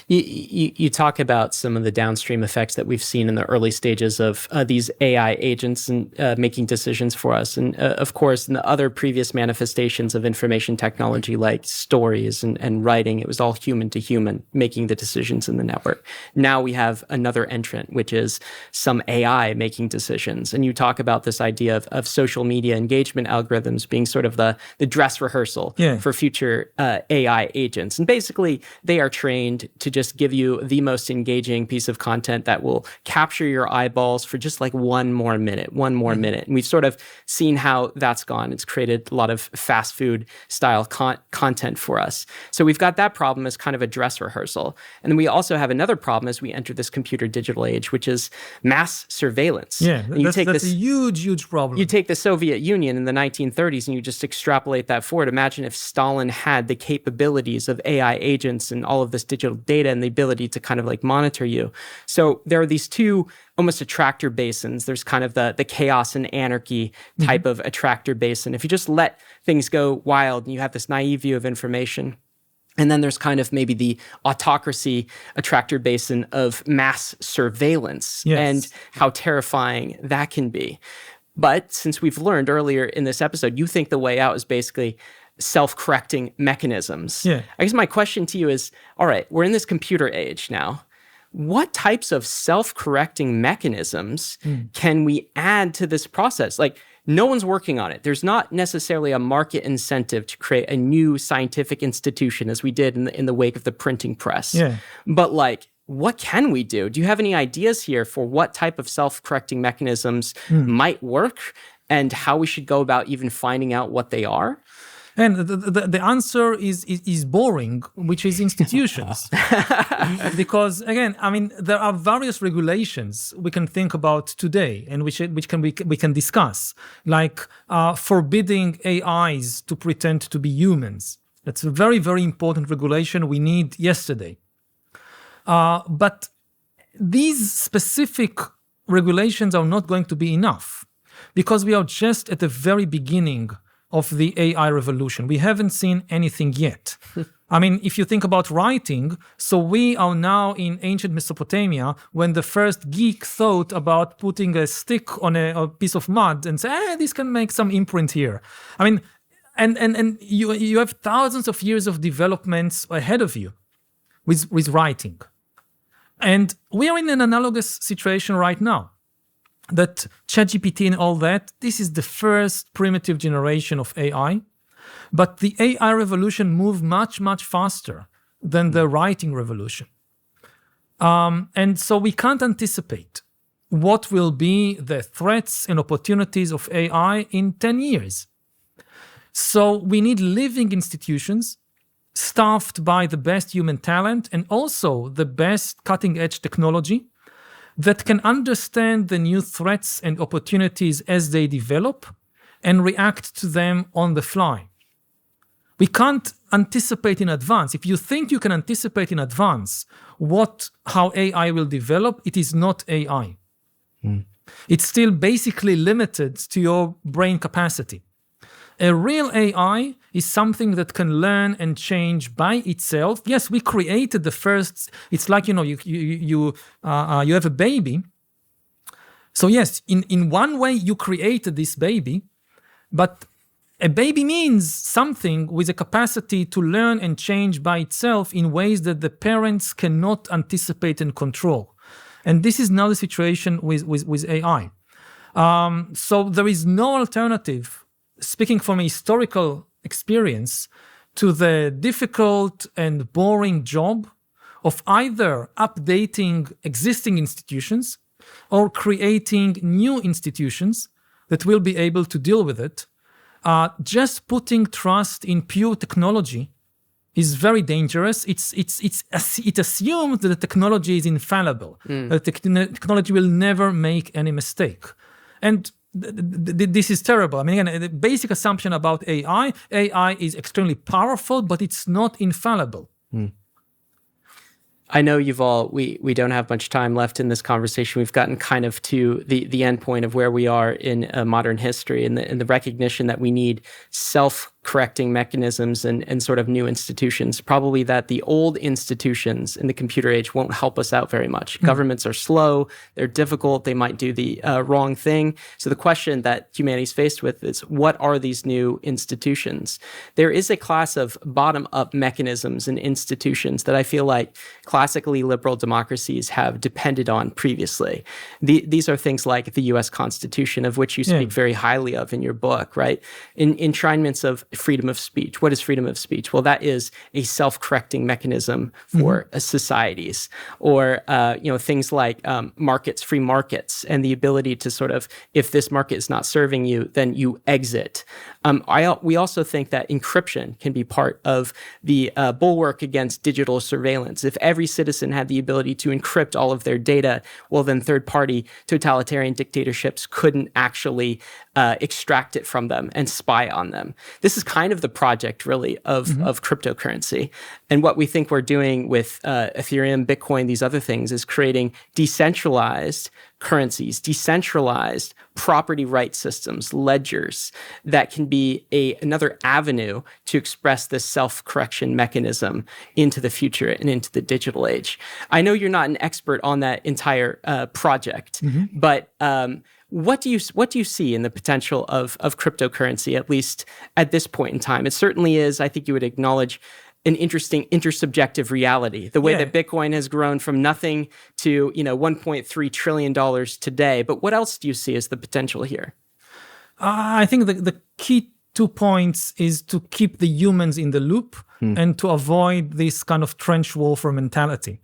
You talk about some of the downstream effects that we've seen in the early stages of these AI agents and making decisions for us. And of course, in the other previous manifestations of information technology like stories and writing, it was all human to human making the decisions in the network. Now we have another entrant, which is some AI making decisions. And you talk about this idea of social media engagement algorithms being sort of the dress rehearsal for future AI agents. And basically, they are trained to just give you the most engaging piece of content that will capture your eyeballs for just like one more minute. And we've sort of seen how that's gone. It's created a lot of fast food style content for us. So we've got that problem as kind of a dress rehearsal. And then we also have another problem as we enter this computer digital age, which is mass surveillance. Yeah, that's a huge problem. You take the Soviet Union in the 1930s and you just extrapolate that forward. Imagine if Stalin had the capabilities of AI agents and all of this digital data and the ability to kind of like monitor you. So there are these two almost attractor basins. There's kind of the chaos and anarchy type of attractor basin. If you just let things go wild and you have this naive view of information. And then there's kind of maybe the autocracy attractor basin of mass surveillance and how terrifying that can be. But since we've learned earlier in this episode, you think the way out is basically self-correcting mechanisms. I guess my question to you is, all right, we're in this computer age now. What types of self-correcting mechanisms can we add to this process? Like, no one's working on it. There's not necessarily a market incentive to create a new scientific institution as we did in the wake of the printing press. But like, what can we do? Do you have any ideas here for what type of self-correcting mechanisms might work and how we should go about even finding out what they are? And the answer is boring, which is institutions. Because again, I mean, there are various regulations we can think about today and which we can discuss, like forbidding AIs to pretend to be humans. That's a very, very important regulation we need yesterday. But these specific regulations are not going to be enough because we are just at the very beginning of the AI revolution. We haven't seen anything yet. I mean, if you think about writing, so we are now in ancient Mesopotamia when the first geek thought about putting a stick on a piece of mud and say, this can make some imprint here. I mean, and you have thousands of years of developments ahead of you with writing. And we are in an analogous situation right now. That ChatGPT and all that, this is the first primitive generation of AI. But the AI revolution moved much, much faster than the writing revolution. And so we can't anticipate what will be the threats and opportunities of AI in 10 years. So we need living institutions staffed by the best human talent and also the best cutting-edge technology that can understand the new threats and opportunities as they develop and react to them on the fly. We can't anticipate in advance. If you think you can anticipate in advance how AI will develop, it is not AI. It's still basically limited to your brain capacity. A real AI is something that can learn and change by itself. Yes, we created the first. It's like you have a baby. So yes, in one way you created this baby, but a baby means something with a capacity to learn and change by itself in ways that the parents cannot anticipate and control. And this is now the situation with AI. So there is no alternative, speaking from a historical experience, to the difficult and boring job of either updating existing institutions or creating new institutions that will be able to deal with it. Just putting trust in pure technology is very dangerous. It assumes that the technology is infallible. That the technology will never make any mistake. And this is terrible. I mean, again, the basic assumption about AI is extremely powerful, but it's not infallible. I know, Yuval, we don't have much time left in this conversation. We've gotten kind of to the end point of where we are in modern history and the recognition that we need self-correcting mechanisms and sort of new institutions. Probably that the old institutions in the computer age won't help us out very much. Governments are slow, they're difficult, they might do the wrong thing. So the question that humanity is faced with is, what are these new institutions? There is a class of bottom-up mechanisms and institutions that I feel like classically liberal democracies have depended on previously. These are things like the US Constitution, of which you speak very highly of in your book, right? Enshrinements of freedom of speech. What is freedom of speech? Well, that is a self-correcting mechanism for societies. Or, things like markets, free markets, and the ability to sort of, if this market is not serving you, then you exit. We also think that encryption can be part of the bulwark against digital surveillance. If every citizen had the ability to encrypt all of their data, well, then third-party totalitarian dictatorships couldn't actually extract it from them and spy on them. This is kind of the project, really, of cryptocurrency. And what we think we're doing with Ethereum, Bitcoin, these other things, is creating decentralized currencies, decentralized property right systems, ledgers that can be another avenue to express this self-correction mechanism into the future and into the digital age. I know you're not an expert on that entire project, but what do you see in the potential of cryptocurrency, at least at this point in time? It certainly is, I think you would acknowledge, an interesting intersubjective reality. The way that Bitcoin has grown from nothing to, $1.3 trillion today. But what else do you see as the potential here? I think the key 2 points is to keep the humans in the loop and to avoid this kind of trench warfare mentality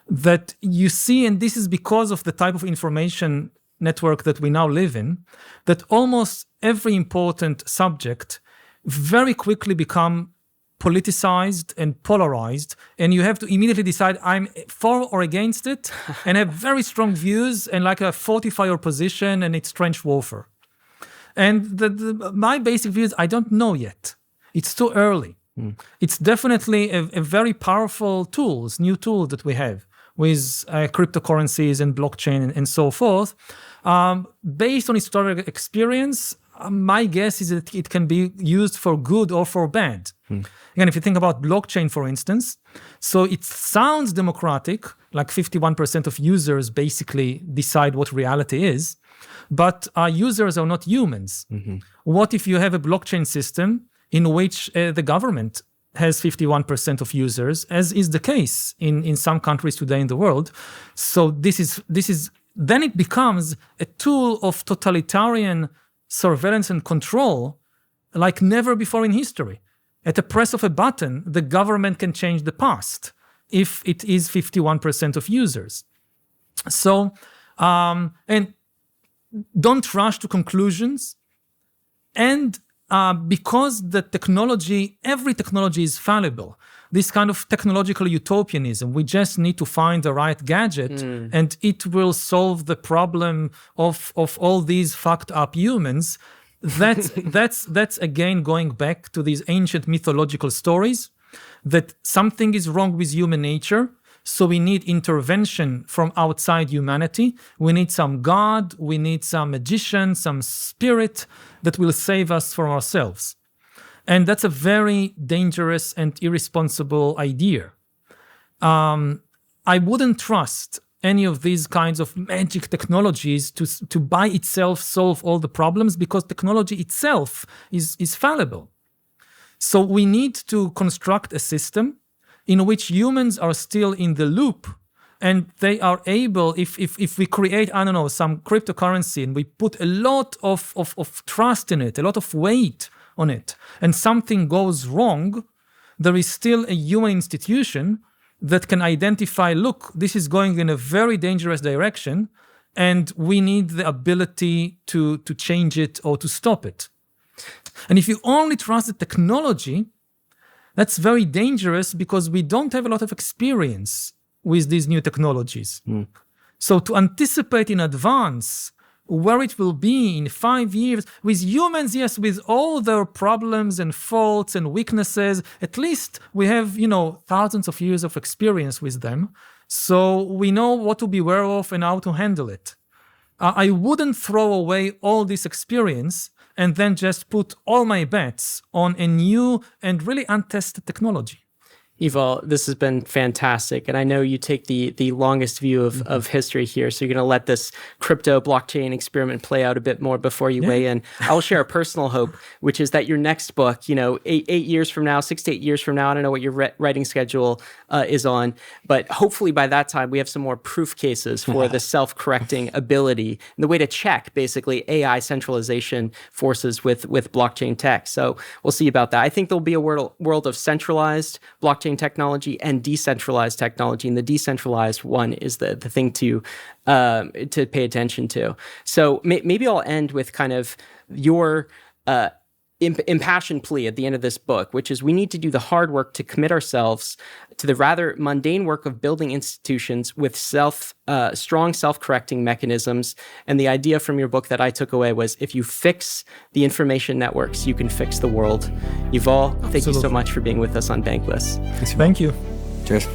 that you see. And this is because of the type of information network that we now live in, that almost every important subject very quickly become politicized and polarized, and you have to immediately decide I'm for or against it, and have very strong views and like fortify your position, and it's trench warfare. And my basic view is I don't know yet. It's too early. It's definitely a very powerful new tool that we have with cryptocurrencies and blockchain and so forth. Based on historical experience, my guess is that it can be used for good or for bad. Again, if you think about blockchain, for instance, so it sounds democratic, like 51% of users basically decide what reality is, but users are not humans. What if you have a blockchain system in which the government has 51% of users, as is the case in some countries today in the world? So this is then it becomes a tool of totalitarian surveillance and control like never before in history. At the press of a button, the government can change the past if it is 51% of users. So, and don't rush to conclusions. And because the technology, every technology is fallible, this kind of technological utopianism, we just need to find the right gadget and it will solve the problem of all these fucked up humans. That's again going back to these ancient mythological stories that something is wrong with human nature. So we need intervention from outside humanity. We need some god, we need some magician, some spirit that will save us from ourselves. And that's a very dangerous and irresponsible idea. I wouldn't trust any of these kinds of magic technologies to by itself solve all the problems, because technology itself is fallible. So we need to construct a system in which humans are still in the loop and they are able, if we create, I don't know, some cryptocurrency and we put a lot of trust in it, a lot of weight on it, and something goes wrong, there is still a human institution that can identify, look, this is going in a very dangerous direction, and we need the ability to change it or to stop it. And if you only trust the technology, that's very dangerous because we don't have a lot of experience with these new technologies. So to anticipate in advance where it will be in 5 years, with humans, yes, with all their problems and faults and weaknesses, at least we have, thousands of years of experience with them. So we know what to beware of and how to handle it. I wouldn't throw away all this experience and then just put all my bets on a new and really untested technology. Yuval, this has been fantastic. And I know you take the longest view of history here. So you're going to let this crypto blockchain experiment play out a bit more before you weigh in. I'll share a personal hope, which is that your next book, 8 years from now, 6 to 8 years from now, I don't know what your writing schedule is on, but hopefully by that time we have some more proof cases for the self-correcting ability and the way to check basically AI centralization forces with blockchain tech. So we'll see about that. I think there'll be a world of centralized blockchain technology and decentralized technology, and the decentralized one is the thing to pay attention to. So maybe I'll end with kind of your impassioned plea at the end of this book, which is we need to do the hard work to commit ourselves to the rather mundane work of building institutions with strong self-correcting mechanisms. And the idea from your book that I took away was, if you fix the information networks, you can fix the world. Yuval, thank you so much for being with us on Bankless. Thank you. Cheers.